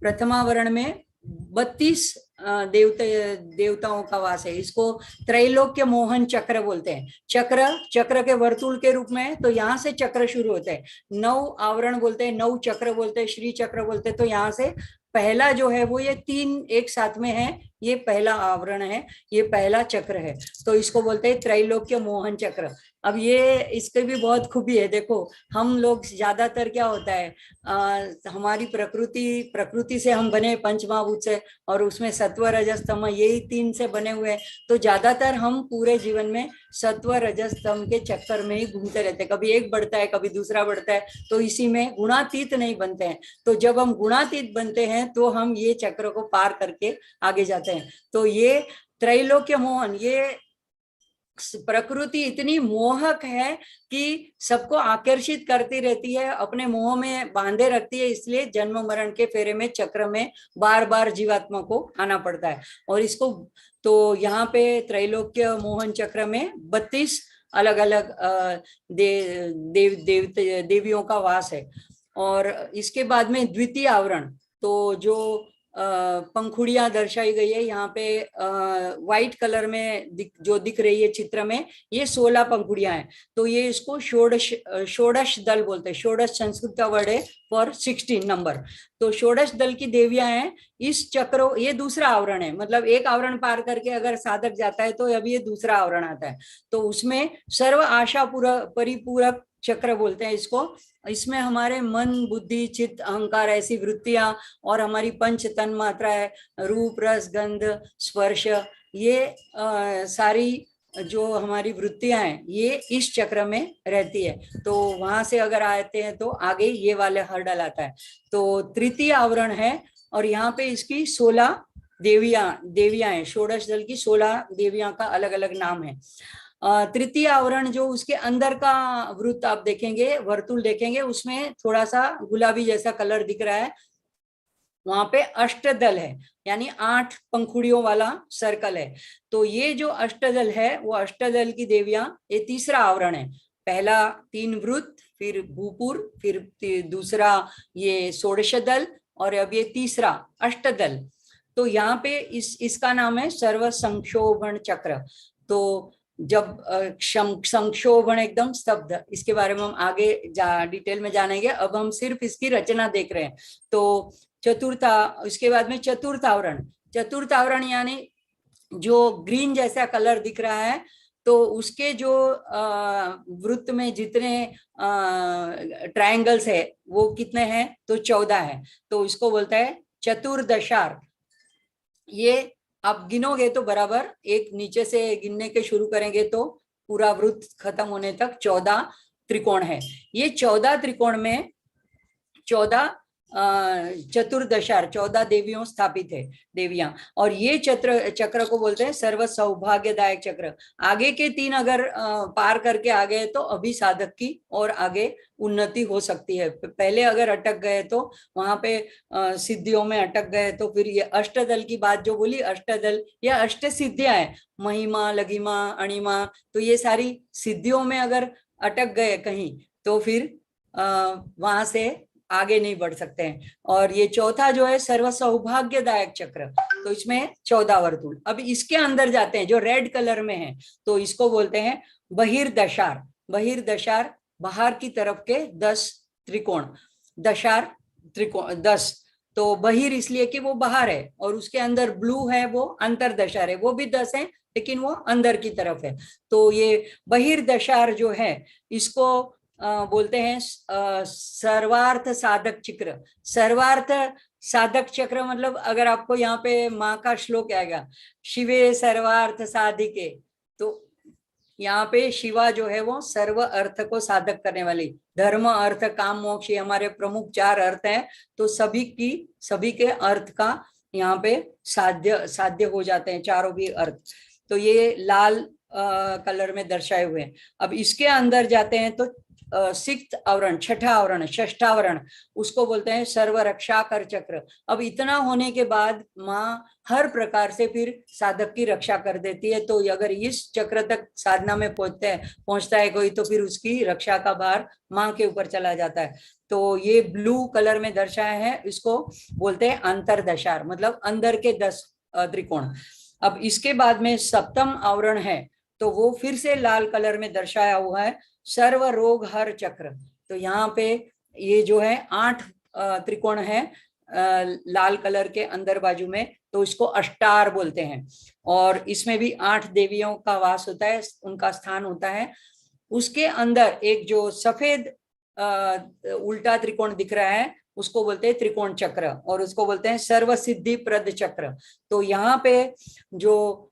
प्रथमावरण में 32 देवताओं का वास है। इसको त्रैलोक्य मोहन चक्र बोलते हैं। चक्र के वर्तुल के रूप में, तो यहाँ से चक्र शुरू होते हैं। 9 आवरण बोलते हैं, 9 चक्र बोलते हैं, श्री चक्र बोलते हैं। तो यहाँ से पहला जो है वो ये 3 एक साथ में है, ये पहला आवरण है, ये पहला चक्र है। तो इसको बोलते हैं त्रैलोक्य मोहन चक्र। अब ये इसके भी बहुत खूबी है। देखो हम लोग ज्यादातर क्या होता है, हमारी प्रकृति से हम बने पंचमहाभूत से, और उसमें सत्व, रजस, तम यही 3 से बने हुए हैं। तो ज्यादातर हम पूरे जीवन में सत्व, रजस, तम के चक्कर में ही घूमते रहते हैं। कभी एक बढ़ता है, कभी दूसरा बढ़ता है, तो इसी में गुणातीत नहीं बनते हैं। तो जब हम गुणातीत बनते हैं तो हम ये चक्र को पार करके आगे जाते हैं। तो ये त्रैलोक्य मोहन, ये प्रकृति इतनी मोहक है कि सबको आकर्षित करती रहती है, अपने मोह में बांधे रखती है। इसलिए जन्म मरण के फेरे में, चक्र में बार बार जीवात्मा को आना पड़ता है। और इसको तो यहाँ पे त्रैलोक्य मोहन चक्र में 32 अलग अलग देवियों का वास है। और इसके बाद में द्वितीय आवरण, तो जो पंखुड़ियां दर्शाई गई है यहाँ पे व्हाइट कलर में जो दिख रही है चित्र में, ये 16 पंखुड़ियां हैं। तो ये इसको षोडश दल बोलते हैं। षोडश संस्कृत का वर्ड है फॉर 16 नंबर। तो षोडश दल की देवियां हैं इस चक्र। ये दूसरा आवरण है, मतलब एक आवरण पार करके अगर साधक जाता है तो अब ये दूसरा आवरण आता है। तो उसमें सर्व आशा परिपूरक चक्र बोलते हैं इसको। इसमें हमारे मन, बुद्धि, चित्त, अहंकार ऐसी वृत्तियां और हमारी पंच तन मात्राएं, रूप, रस, गंध, स्पर्श, ये सारी जो हमारी वृत्तियां हैं ये इस चक्र में रहती है। तो वहां से अगर आते हैं तो आगे ये वाले हर्डल आता है। तो तृतीय आवरण है और यहाँ पे इसकी 16 देवियां हैं। षोडश दल की 16 देवियां का अलग अलग नाम है। तृतीय आवरण जो उसके अंदर का वृत्त आप देखेंगे, वर्तुल देखेंगे, उसमें थोड़ा सा गुलाबी जैसा कलर दिख रहा है। वहां पे अष्टदल है, यानी 8 पंखुड़ियों वाला सर्कल है। तो ये जो अष्टदल है वो अष्टदल की देवियां, ये तीसरा आवरण है। पहला 3 वृत्त, फिर भूपुर, फिर दूसरा ये षोडश दल, और अब ये तीसरा अष्टदल। तो यहाँ पे इसका नाम है सर्व संक्षोभन चक्र। तो जब संक्षोभन एकदम स्तब्ध, इसके बारे में हम आगे डिटेल में जानेंगे। अब हम सिर्फ इसकी रचना देख रहे हैं। तो इसके बाद में चतुर्थ आवरण यानी जो ग्रीन जैसा कलर दिख रहा है, तो उसके जो वृत्त में जितने ट्रायंगल्स है वो कितने हैं, तो 14 है। तो इसको बोलता है चतुर्दशार। ये आप गिनोगे तो बराबर, एक नीचे से गिनने के शुरू करेंगे तो पूरा वृत्त खत्म होने तक 14 त्रिकोण है। ये 14 त्रिकोण में 14 चतुर्दशार 14 देवियों स्थापित है, देवियां। और ये चक्र को बोलते हैं सर्व सौभाग्यदायक चक्र। आगे के 3 अगर पार करके आ गए तो अभी साधक की और आगे उन्नति हो सकती है। पहले अगर अटक गए तो वहां पे सिद्धियों में अटक गए तो फिर ये अष्टदल की बात जो बोली, अष्टदल या अष्ट सिद्धियां है, महिमा, लघिमा, अणिमा, तो ये सारी सिद्धियों में अगर अटक गए कहीं तो फिर वहां से आगे नहीं बढ़ सकते हैं। और ये चौथा जो है सर्व सौभाग्यदायक चक्र, तो इसमें 14 वर्तुल। अब इसके अंदर जाते हैं जो रेड कलर में है, तो इसको बोलते हैं बहिर्दशार। बहिर्दशार बाहर की तरफ के 10 त्रिकोण, दशार त्रिकोण 10। तो बहिर इसलिए कि वो बाहर है, और उसके अंदर ब्लू है वो अंतरदशार है, वो भी 10 है लेकिन वो अंदर की तरफ है। तो ये बहिर्दशार जो है इसको बोलते हैं सर्वार्थ साधक चक्र। सर्वार्थ साधक चक्र मतलब अगर आपको यहाँ पे माँ का श्लोक आएगा, शिवे सर्वार्थ साधिके, तो यहाँ पे शिवा जो है वो सर्व अर्थ को साधक करने वाली, धर्म, अर्थ, काम, मोक्ष, ये हमारे प्रमुख 4 अर्थ हैं। तो सभी के अर्थ का यहाँ पे साध्य हो जाते हैं, चारों भी अर्थ। तो ये लाल कलर में दर्शाए हुए हैं। अब इसके अंदर जाते हैं तो सिक्स्थ आवरण, छठा आवरण, षष्ठावरण, उसको बोलते हैं सर्व रक्षा कर चक्र। अब इतना होने के बाद माँ हर प्रकार से फिर साधक की रक्षा कर देती है। तो अगर इस चक्र तक साधना में पहुंचता है कोई, तो फिर उसकी रक्षा का भार माँ के ऊपर चला जाता है। तो ये ब्लू कलर में दर्शाया है, इसको बोलते हैं अंतरदशार, मतलब अंदर के 10 त्रिकोण। अब इसके बाद में सप्तम आवरण है, तो वो फिर से लाल कलर में दर्शाया हुआ है, सर्व रोग हर चक्र। तो यहाँ पे ये जो है 8 त्रिकोण है लाल कलर के अंदर बाजू में, तो इसको अष्टार बोलते हैं। और इसमें भी 8 देवियों का वास होता है, उनका स्थान होता है। उसके अंदर एक जो सफेद उल्टा त्रिकोण दिख रहा है, उसको बोलते हैं त्रिकोण चक्र, और उसको बोलते हैं सर्व सिद्धि प्रद चक्र। तो यहाँ पे जो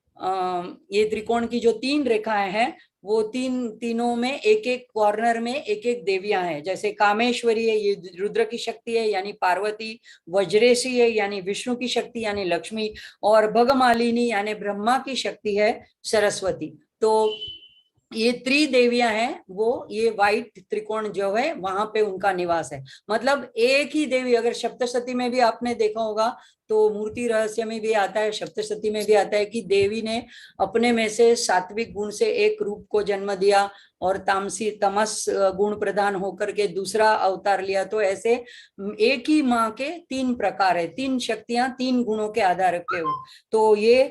ये त्रिकोण की जो 3 रेखाएं हैं, वो तीनों में एक एक कॉर्नर में एक एक देवियां हैं। जैसे कामेश्वरी है, ये रुद्र की शक्ति है यानी पार्वती, वज्रेशी है यानी विष्णु की शक्ति यानी लक्ष्मी, और भगमालिनी यानी ब्रह्मा की शक्ति है सरस्वती। तो ये त्रिदेवियां हैं, वो ये व्हाइट त्रिकोण जो है वहां पे उनका निवास है। मतलब एक ही देवी, अगर सप्तशती में भी आपने देखा होगा तो मूर्ति रहस्य में भी आता है, सप्तशती में भी आता है कि देवी ने अपने में से सात्विक गुण से एक रूप को जन्म दिया और तामसी तमस गुण प्रधान होकर के दूसरा अवतार लिया। तो ऐसे एक ही माँ के 3 प्रकार है, 3 शक्तियां 3 गुणों के आधार के हो। तो ये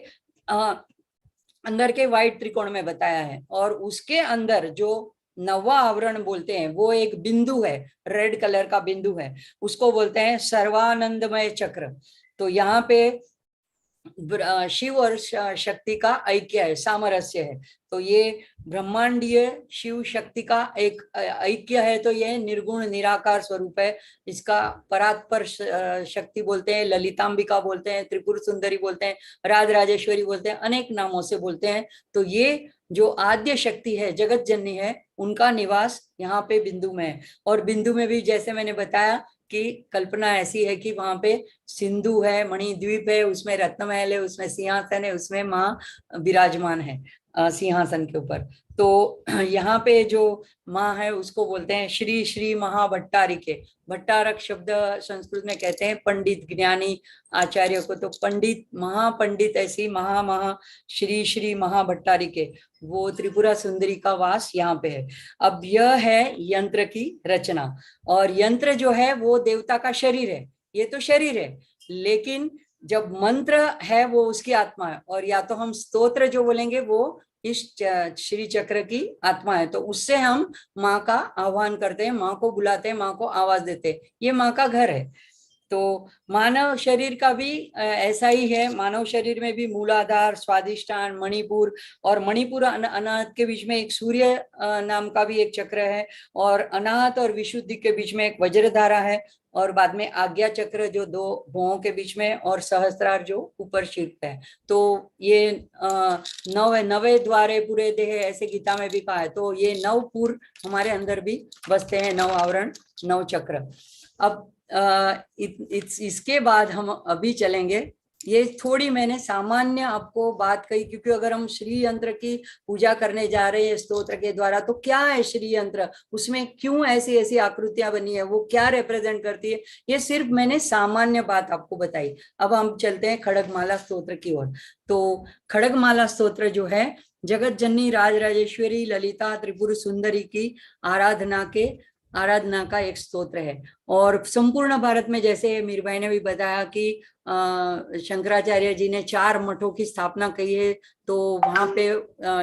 अंदर के व्हाइट त्रिकोण में बताया है। और उसके अंदर जो 9वां आवरण बोलते हैं, वो एक बिंदु है, रेड कलर का बिंदु है, उसको बोलते हैं सर्वानंदमय चक्र। तो यहाँ पे शिव और शक्ति का ऐक्य है, सामरस्य है। तो ये ब्रह्मांडीय शिव शक्ति का एक ऐक्य है। तो ये निर्गुण निराकार स्वरूप है। इसका परात्पर शक्ति बोलते हैं, ललितांबिका बोलते हैं, त्रिपुर सुंदरी बोलते हैं, राज राजेश्वरी बोलते हैं, अनेक नामों से बोलते हैं। तो ये जो आद्य शक्ति है, जगत जननी है, उनका निवास यहाँ पे बिंदु में है। और बिंदु में भी जैसे मैंने बताया कि कल्पना ऐसी है कि वहां पे सिंधु है, मणिद्वीप है, उसमें रत्नमहल है, उसमें सिंहासन है, उसमें माँ विराजमान है सिंहासन के ऊपर। तो यहाँ पे जो माँ है उसको बोलते हैं श्री श्री महाभट्टारिके। भट्टारक शब्द संस्कृत में कहते हैं पंडित ज्ञानी आचार्य को। तो पंडित महापंडित ऐसी महा श्री श्री महाभट्टारिके, वो त्रिपुरा सुंदरी का वास यहाँ पे है। अब यह है यंत्र की रचना। और यंत्र जो है वो देवता का शरीर है, ये तो शरीर है, लेकिन जब मंत्र है वो उसकी आत्मा है। और या तो हम स्तोत्र जो बोलेंगे वो इस श्री चक्र की आत्मा है। तो उससे हम माँ का आह्वान करते हैं, माँ को बुलाते हैं, माँ को आवाज देते हैं। ये माँ का घर है। तो मानव शरीर का भी ऐसा ही है। मानव शरीर में भी मूलाधार, स्वादिष्ठान, मणिपुर, और मणिपुर अनाहत के बीच में एक सूर्य नाम का भी एक चक्र है, और अनाहत और विशुद्धि के बीच में एक वज्रधारा है, और बाद में आज्ञा चक्र जो 2 भुवों के बीच में, और सहस्त्रार जो ऊपर शीर्ष पे है। तो ये 9 द्वारे पूरे देह, ऐसे गीता में भी कहा है। तो ये 9 पुर हमारे अंदर भी बसते हैं, 9 आवरण, 9 चक्र। अब इसके बाद हम अभी चलेंगे, ये थोड़ी मैंने सामान्य आपको बात कही, क्योंकि अगर हम श्री यंत्र की पूजा करने जा रहे हैं स्तोत्र के द्वारा, तो क्या है श्री यंत्र, उसमें क्यों ऐसी ऐसी आकृतियां बनी है, वो क्या रिप्रेजेंट करती है, ये सिर्फ मैंने सामान्य बात आपको बताई। अब हम चलते हैं खड़गमाला स्तोत्र की ओर। तो खड़गमाला स्तोत्र जो है जगत जननी राज राजेश्वरी ललिता त्रिपुर सुंदरी की आराधना का एक स्तोत्र है। और संपूर्ण भारत में, जैसे मीरभाई ने भी बताया कि शंकराचार्य जी ने 4 मठों की स्थापना की है, तो वहां पे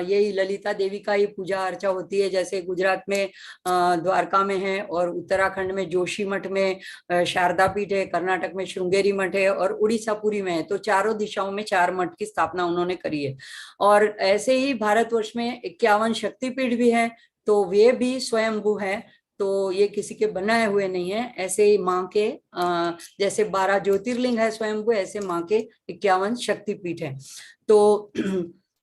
यही ललिता देवी का ही पूजा अर्चा होती है। जैसे गुजरात में द्वारका में है, और उत्तराखंड में जोशी मठ में शारदा पीठ है, कर्नाटक में श्रृंगेरी मठ है, और उड़ीसा पुरी में है। तो चारों दिशाओं में 4 मठ की स्थापना उन्होंने करी है। और ऐसे ही भारतवर्ष में 51 शक्तिपीठ भी है, तो वे भी स्वयंभू है। तो ये किसी के बनाए हुए नहीं है। ऐसे ही माँ के जैसे 12 ज्योतिर्लिंग है स्वयंभू, ऐसे माँ के 51 शक्तिपीठ है। तो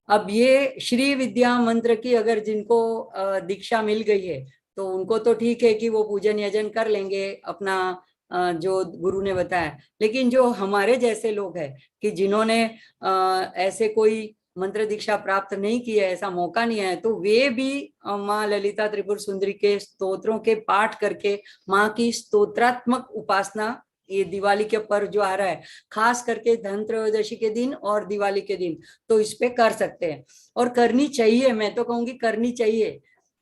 अब ये श्री विद्या मंत्र की अगर जिनको दीक्षा मिल गई है, तो उनको तो ठीक है कि वो पूजन यजन कर लेंगे अपना जो गुरु ने बताया। लेकिन जो हमारे जैसे लोग हैं कि जिन्होंने ऐसे कोई मंत्र दीक्षा प्राप्त नहीं की है, ऐसा मौका नहीं है, तो वे भी माँ ललिता त्रिपुर सुंदरी के स्तोत्रों के पाठ करके माँ की स्तोत्रात्मक उपासना, ये दिवाली के पर्व जो आ रहा है, खास करके धनत्रयोदशी के दिन और दिवाली के दिन, तो इस पे कर सकते हैं और करनी चाहिए। मैं तो कहूंगी करनी चाहिए।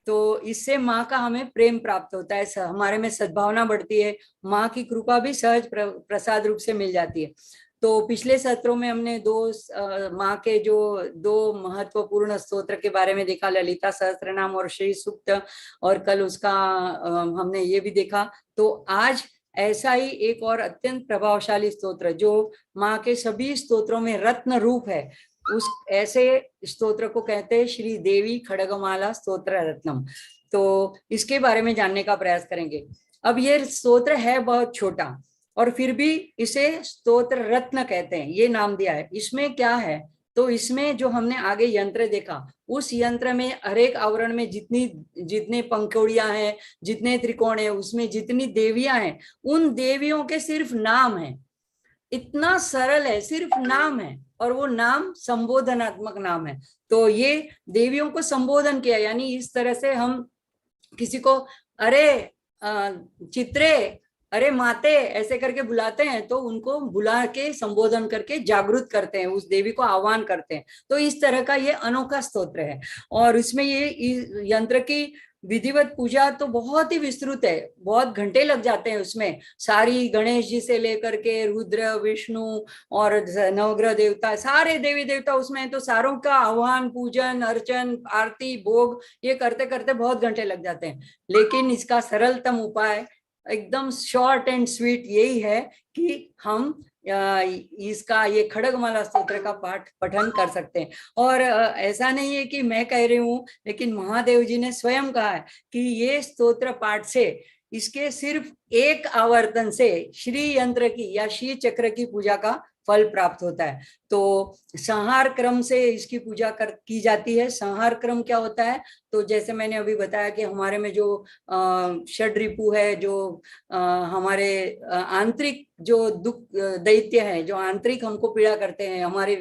तो इससे माँ का हमें प्रेम प्राप्त होता है, हमारे में सद्भावना बढ़ती है, माँ की कृपा भी सहज प्रसाद रूप से मिल जाती है। तो पिछले सत्रों में हमने माँ के जो 2 महत्वपूर्ण स्तोत्र के बारे में देखा, ललिता सहस्त्रनाम और श्री सूक्त, और कल उसका हमने ये भी देखा। तो आज ऐसा ही एक और अत्यंत प्रभावशाली स्तोत्र जो माँ के सभी स्तोत्रों में रत्न रूप है, उस ऐसे स्तोत्र को कहते हैं श्री देवी खड्गमाला स्तोत्र रत्नम। तो इसके बारे में जानने का प्रयास करेंगे। अब ये स्तोत्र है बहुत छोटा और फिर भी इसे स्तोत्र रत्न कहते हैं, ये नाम दिया है। इसमें क्या है, तो इसमें जो हमने आगे यंत्र देखा, उस यंत्र में हर एक आवरण में जितने पंखुड़ियां हैं, जितने त्रिकोण है, उसमें जितनी देवियां हैं, उन देवियों के सिर्फ नाम है। इतना सरल है, सिर्फ नाम है, और वो नाम संबोधनात्मक नाम है। तो ये देवियों को संबोधन किया, यानी इस तरह से हम किसी को अरे चित्रे, अरे माते ऐसे करके बुलाते हैं, तो उनको बुला के संबोधन करके जागृत करते हैं, उस देवी को आह्वान करते हैं। तो इस तरह का ये अनोखा स्तोत्र है। और इसमें ये यंत्र की विधिवत पूजा तो बहुत ही विस्तृत है, बहुत घंटे लग जाते हैं उसमें। सारी गणेश जी से लेकर के रुद्र, विष्णु और नवग्रह देवता, सारे देवी देवता उसमें है, तो सारों का आह्वान, पूजन, अर्चन, आरती, भोग, ये करते करते बहुत घंटे लग जाते हैं। लेकिन इसका सरलतम उपाय, एकदम शॉर्ट एंड स्वीट, यही है कि हम इसका ये खड्गमाला स्तोत्र का पठन कर सकते हैं। और ऐसा नहीं है कि मैं कह रही हूँ, लेकिन महादेव जी ने स्वयं कहा है कि ये स्तोत्र पाठ से, इसके सिर्फ एक आवर्तन से श्री यंत्र की या श्री चक्र की पूजा का फल प्राप्त होता है। तो संहार क्रम से इसकी पूजा की जाती है। संहार क्रम क्या होता है, तो जैसे मैंने अभी बताया कि हमारे में जो षड रिपु है, जो हमारे आंतरिक जो दुख दैत्य है, जो आंतरिक हमको पीड़ा करते हैं, हमारे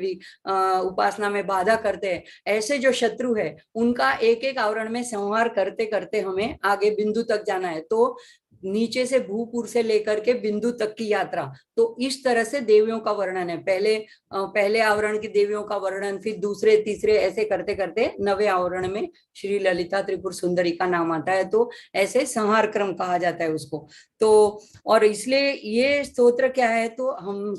उपासना में बाधा करते हैं, ऐसे जो शत्रु है, उनका एक एक आवरण में संहार करते करते हमें आगे बिंदु तक जाना है। तो नीचे से भूपुर से लेकर के बिंदु तक की यात्रा, तो इस तरह से देवियों का वर्णन है। पहले आवरण की देवियों का वर्णन, फिर दूसरे, तीसरे, ऐसे करते करते 9वें आवरण में श्री ललिता त्रिपुर सुंदरी का नाम आता है। तो ऐसे संहार क्रम कहा जाता है उसको। तो और इसलिए ये स्तोत्र क्या है, तो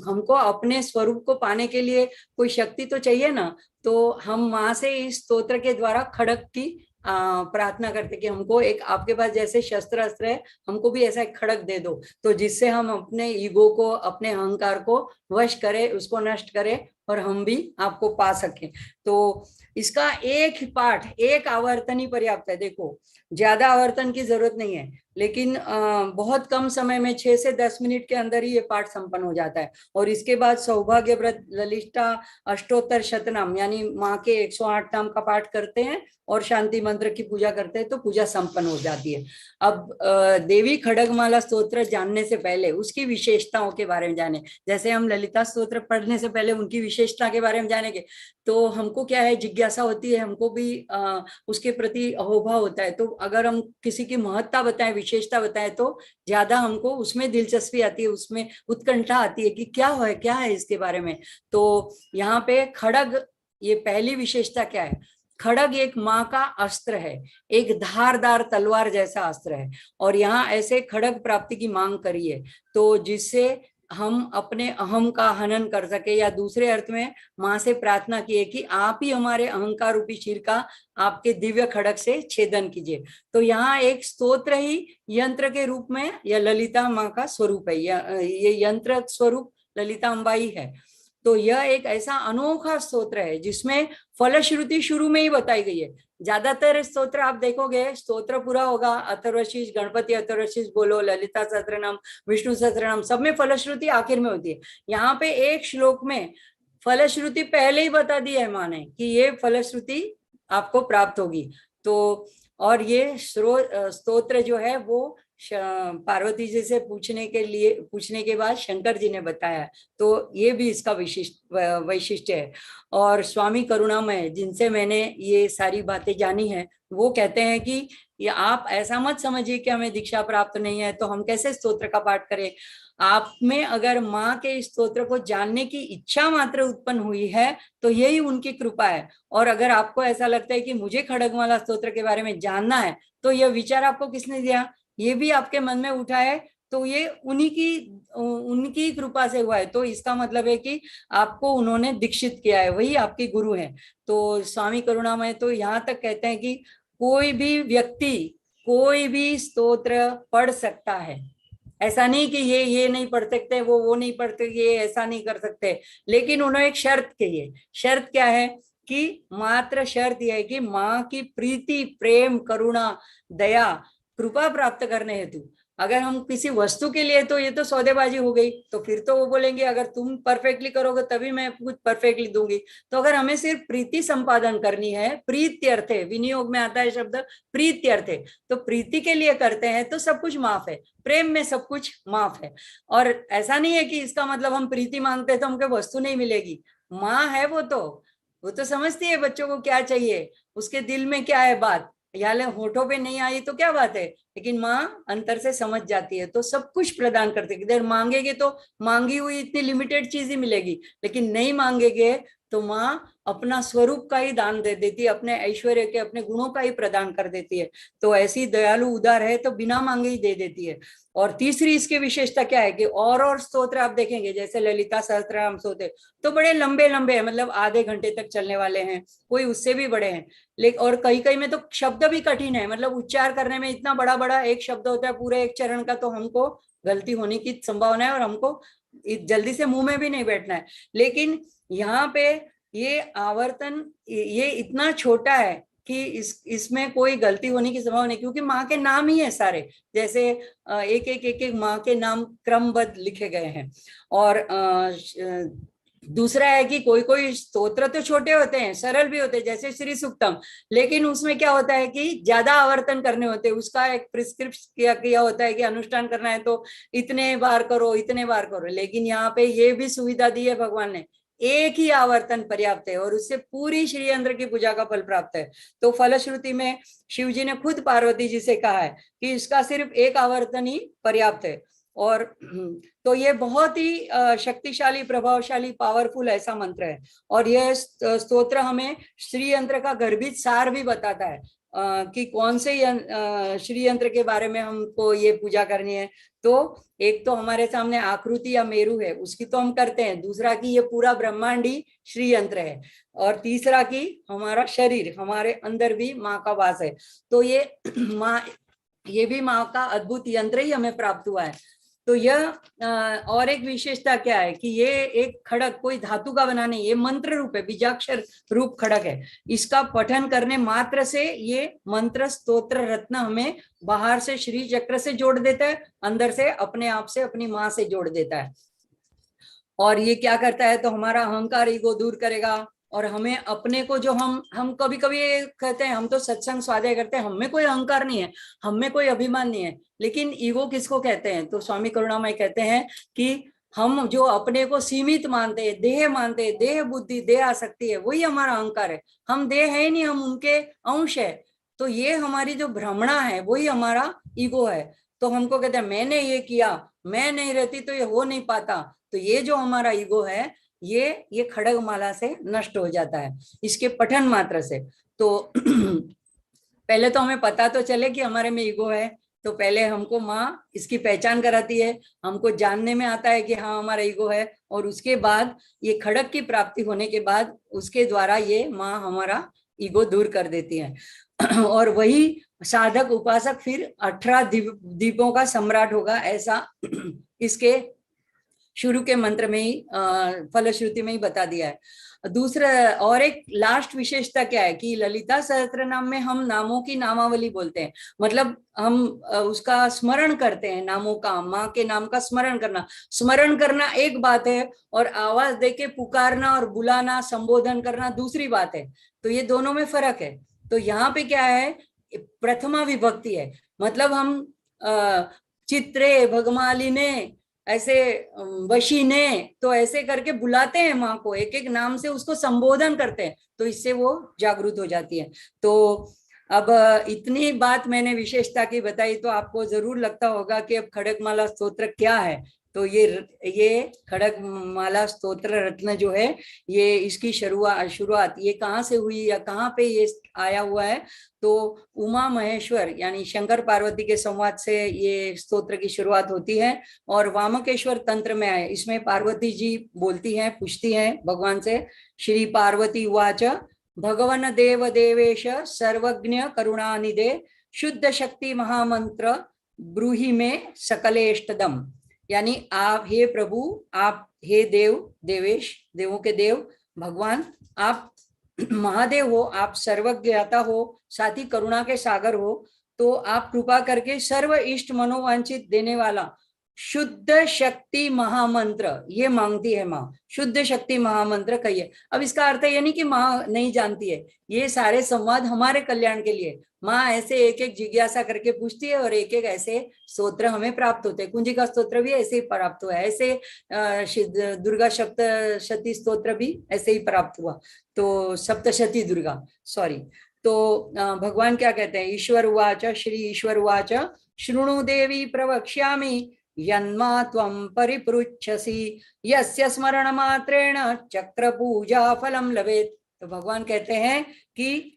हमको अपने स्वरूप को पाने के लिए कोई शक्ति तो चाहिए ना। तो हम माँ से इस स्तोत्र के द्वारा खड्ग की प्रार्थना करते कि हमको एक, आपके पास जैसे शस्त्र अस्त्र है, हमको भी ऐसा एक खड्ग दे दो, तो जिससे हम अपने ईगो को, अपने अहंकार को वश करें, उसको नष्ट करें और हम भी आपको पा सकें। तो इसका एक पाठ, एक आवर्तन ही पर्याप्त है। देखो, ज्यादा आवर्तन की जरूरत नहीं है, लेकिन बहुत कम समय में 6 से 10 मिनट के अंदर ही ये पाठ संपन्न हो जाता है। और इसके बाद सौभाग्य व्रत ललिता अष्टोत्तर शतनाम, यानी माँ के 108 नाम का पाठ करते हैं और शांति मंत्र की पूजा करते हैं, तो पूजा संपन्न हो जाती है। अब देवी खड्गमाला स्तोत्र जानने से पहले उसकी विशेषताओं के बारे में जाने, जैसे हम ललिता स्तोत्र पढ़ने से पहले उनकी विशेषता के बारे में जानेंगे, तो हमको क्या है, जिज्ञासा होती है, हमको भी उसके प्रति अहोभाव होता है। तो अगर हम किसी की महत्ता बताएं, विशेषता बताएं, तो ज्यादा हमको उसमें दिलचस्पी आती है, उसमें उत्कंठा आती है कि क्या है इसके बारे में। तो यहाँ पे खड्ग, ये पहली विशेषता क्या है, खड्ग एक माँ का अस्त्र है, एक धारदार तलवार जैसा अस्त्र है। और यहाँ ऐसे खड्ग प्राप्ति की मांग करी है, तो जिससे हम अपने अहम का हनन कर सके, या दूसरे अर्थ में माँ से प्रार्थना की है कि आप ही हमारे अहंकार रूपी शीर का आपके दिव्य खड्ग से छेदन कीजिए। तो यहाँ एक स्तोत्र ही यंत्र के रूप में, या ललिता माँ का स्वरूप है, ये यंत्र स्वरूप ललिता अम्बा ही है। तो यह एक ऐसा अनोखा स्तोत्र है जिसमें फलश्रुति शुरू में ही बताई गई है। ज्यादातर स्तोत्र आप देखोगे, स्तोत्र पूरा होगा, अथर्वशीष, गणपति अथर्वशीष बोलो, ललिता सहस्त्रनाम, विष्णु सहस्त्रनाम, सब में फलश्रुति आखिर में होती है। यहाँ पे एक श्लोक में फलश्रुति पहले ही बता दी है माँ ने कि ये फलश्रुति आपको प्राप्त होगी। तो और ये स्तोत्र जो है वो पार्वती जी से पूछने के बाद शंकर जी ने बताया। तो ये भी इसका वैशिष्ट्य है। और स्वामी करुणामय, जिनसे मैंने ये सारी बातें जानी है, वो कहते हैं कि ये आप ऐसा मत समझिए कि हमें दीक्षा प्राप्त नहीं है तो हम कैसे स्तोत्र का पाठ करें। आप में अगर माँ के स्तोत्र को जानने की इच्छा मात्र उत्पन्न हुई है तो यही उनकी कृपा है। और अगर आपको ऐसा लगता है कि मुझे खड़गमाला स्तोत्र के बारे में जानना है, तो यह विचार आपको किसने दिया? ये भी आपके मन में उठा है, तो ये उनकी कृपा से हुआ है। तो इसका मतलब है कि आपको उन्होंने दीक्षित किया है, वही आपके गुरु हैं। तो स्वामी करुणामय तो यहाँ तक कहते हैं कि कोई भी व्यक्ति कोई भी स्तोत्र पढ़ सकता है। ऐसा नहीं कि ये नहीं पढ़ सकते, वो नहीं पढ़ते, ये ऐसा नहीं कर सकते। लेकिन उन्होंने एक शर्त की है। शर्त क्या है? कि मात्र शर्त यह है कि माँ की प्रीति, प्रेम, करुणा, दया, कृपा प्राप्त करने हेतु। अगर हम किसी वस्तु के लिए, तो ये तो सौदेबाजी हो गई। तो फिर तो वो बोलेंगे अगर तुम परफेक्टली करोगे तभी मैं कुछ परफेक्टली दूंगी। तो अगर हमें सिर्फ प्रीति संपादन करनी है, प्रीत्यर्थे, विनियोग में आता है शब्द प्रीत्यर्थे, तो प्रीति के लिए करते हैं तो सब कुछ माफ है। प्रेम में सब कुछ माफ है। और ऐसा नहीं है कि इसका मतलब हम प्रीति मांगते हैं तो हमको वस्तु नहीं मिलेगी। माँ है वो तो समझती है बच्चों को क्या चाहिए, उसके दिल में क्या है बात। याले होठों पे नहीं आई तो क्या बात है, लेकिन माँ अंतर से समझ जाती है, तो सब कुछ प्रदान करती है। इधर मांगेगे तो मांगी हुई इतनी लिमिटेड चीज ही मिलेगी, लेकिन नहीं मांगेगे तो माँ अपना स्वरूप का ही दान दे देती है, अपने ऐश्वर्य के, अपने गुणों का ही प्रदान कर देती है। तो ऐसी दयालु उदार है तो बिना मांगे ही दे देती है। और तीसरी इसकी विशेषता क्या है कि और स्तोत्र आप देखेंगे, जैसे ललिता सहस्त्रनाम स्तोत्र तो बड़े लंबे लंबे हैं, मतलब आधे घंटे तक चलने वाले हैं, कोई उससे भी बड़े हैं। लेकिन और कई कई में तो शब्द भी कठिन है, मतलब उच्चार करने में इतना बड़ा बड़ा एक शब्द होता है पूरे एक चरण का, तो हमको गलती होने की संभावना है और हमको जल्दी से मुंह में भी नहीं बैठना है। लेकिन यहाँ पे ये आवर्तन ये इतना छोटा है कि इसमें कोई गलती होने की संभावना नहीं, क्योंकि माँ के नाम ही है सारे। जैसे एक एक माँ के नाम क्रमबद्ध लिखे गए हैं। और दूसरा है कि कोई कोई स्तोत्र तो छोटे होते हैं, सरल भी होते हैं, जैसे श्री सूक्तम, लेकिन उसमें क्या होता है कि ज्यादा आवर्तन करने होते हैं। उसका एक प्रिस्क्रिप्ट किया होता है कि अनुष्ठान करना है तो इतने बार करो, इतने बार करो। लेकिन यहाँ पे ये भी सुविधा दी है भगवान ने, एक ही आवर्तन पर्याप्त है और उससे पूरी श्री यंत्र की पूजा का फल प्राप्त है। तो फलश्रुति में शिव जी ने खुद पार्वती जी से कहा है कि इसका सिर्फ एक आवर्तन ही पर्याप्त है। और तो ये बहुत ही शक्तिशाली, प्रभावशाली, पावरफुल ऐसा मंत्र है। और यह स्तोत्र हमें श्री यंत्र का गर्भित सार भी बताता है कि कौन से श्री यंत्र के बारे में हमको ये पूजा करनी है। तो एक तो हमारे सामने आकृति या मेरु है, उसकी तो हम करते हैं। दूसरा कि ये पूरा ब्रह्मांड ही श्री यंत्र है। और तीसरा कि हमारा शरीर, हमारे अंदर भी माँ का वास है। तो ये भी माँ का अद्भुत यंत्र ही हमें प्राप्त हुआ है। तो यह और एक विशेषता क्या है कि ये एक खड़क कोई धातु का बना नहीं, ये मंत्र रूप है, बीजाक्षर रूप खड़क है। इसका पठन करने मात्र से ये मंत्र स्तोत्र रत्न हमें बाहर से श्री चक्र से जोड़ देता है, अंदर से अपने आप से अपनी माँ से जोड़ देता है। और ये क्या करता है, तो हमारा अहंकार ईगो दूर करेगा। और हमें अपने को जो हम कभी कभी कहते हैं हम तो सत्संग स्वाध्याय करते हैं, हमें कोई अहंकार नहीं है, हमें कोई अभिमान नहीं है, लेकिन ईगो किसको कहते हैं? तो स्वामी करुणामय कहते हैं कि हम जो अपने को सीमित मानते हैं, देह मानते हैं, देह बुद्धि, देह आसक्ति है, वही हमारा अहंकार है। हम देह है नहीं, हम उनके अंश है। तो ये हमारी जो भ्रमणा है वही हमारा ईगो है। तो हमको कहते हैं मैंने ये किया, मैं नहीं रहती तो ये हो नहीं पाता। तो ये जो हमारा ईगो है ये खड़गमाला से नष्ट हो जाता है, इसके पठन मात्र से। तो पहले तो हमें पता तो चले कि हमारे में ईगो है, तो पहले हमको माँ इसकी पहचान कराती है, हमको जानने में आता है कि हाँ हमारा ईगो है। और उसके बाद ये खड़ग की प्राप्ति होने के बाद उसके द्वारा ये माँ हमारा ईगो दूर कर देती है। और वही साधक उपासक फिर 18 दीपों का सम्राट होगा, ऐसा इसके शुरू के मंत्र में ही फलश्रुति में ही बता दिया है। दूसरा और एक लास्ट विशेषता क्या है कि ललिता सहस्त्र नाम में हम नामों की नामावली बोलते हैं, मतलब हम उसका स्मरण करते हैं, नामों का, माँ के नाम का स्मरण करना एक बात है, और आवाज देके पुकारना और बुलाना, संबोधन करना दूसरी बात है। तो ये दोनों में फर्क है। तो यहाँ पे क्या है, प्रथमा विभक्ति है, मतलब हम चित्रे भगमालिने, ऐसे वशी ने, तो ऐसे करके बुलाते हैं माँ को, एक एक नाम से उसको संबोधन करते हैं, तो इससे वो जागृत हो जाती है। तो अब इतनी बात मैंने विशेषता की बताई, तो आपको जरूर लगता होगा कि अब खड़गमाला स्तोत्र क्या है। तो ये खड़गमाला स्तोत्र रत्न जो है, ये इसकी शुरुआत ये कहाँ से हुई या कहाँ पे ये आया हुआ है, तो उमा महेश्वर यानी शंकर पार्वती के संवाद से ये स्तोत्र की शुरुआत होती है, और वामकेश्वर तंत्र में आए। इसमें पार्वती जी बोलती हैं, पूछती हैं भगवान से, श्री पार्वती उवाच भगवन देव देवेश सर्वज्ञ करुणानिधे शुद्ध शक्ति महामंत्र ब्रूहि में सकलेष्टदम। यानी आप हे प्रभु, आप हे देव देवेश, देवों के देव भगवान, आप महादेव हो, आप सर्वज्ञाता हो, साथ ही करुणा के सागर हो, तो आप कृपा करके सर्व इष्ट मनोवांछित देने वाला शुद्ध शक्ति महामंत्र ये मांगती है माँ, शुद्ध शक्ति महामंत्र कहिए। अब इसका अर्थ ये नहीं कि माँ नहीं जानती है, ये सारे संवाद हमारे कल्याण के लिए। माँ ऐसे एक एक जिज्ञासा करके पूछती है और एक एक ऐसे स्तोत्र हमें प्राप्त होते हैं। कुंजी का स्तोत्र भी ऐसे ही प्राप्त हुआ, ऐसे दुर्गा सप्तशती स्तोत्र भी ऐसे ही प्राप्त हुआ, तो सप्तशती दुर्गा सॉरी। तो भगवान क्या कहते हैं, ईश्वर उवाच, श्री ईश्वर उवाच शृणु देवी प्रवक्ष्यामि यन्मा त्वं परिपृच्छसि यस्य स्मरण मात्रेण चक्र पूजा फलम लभेत। तो भगवान कहते हैं कि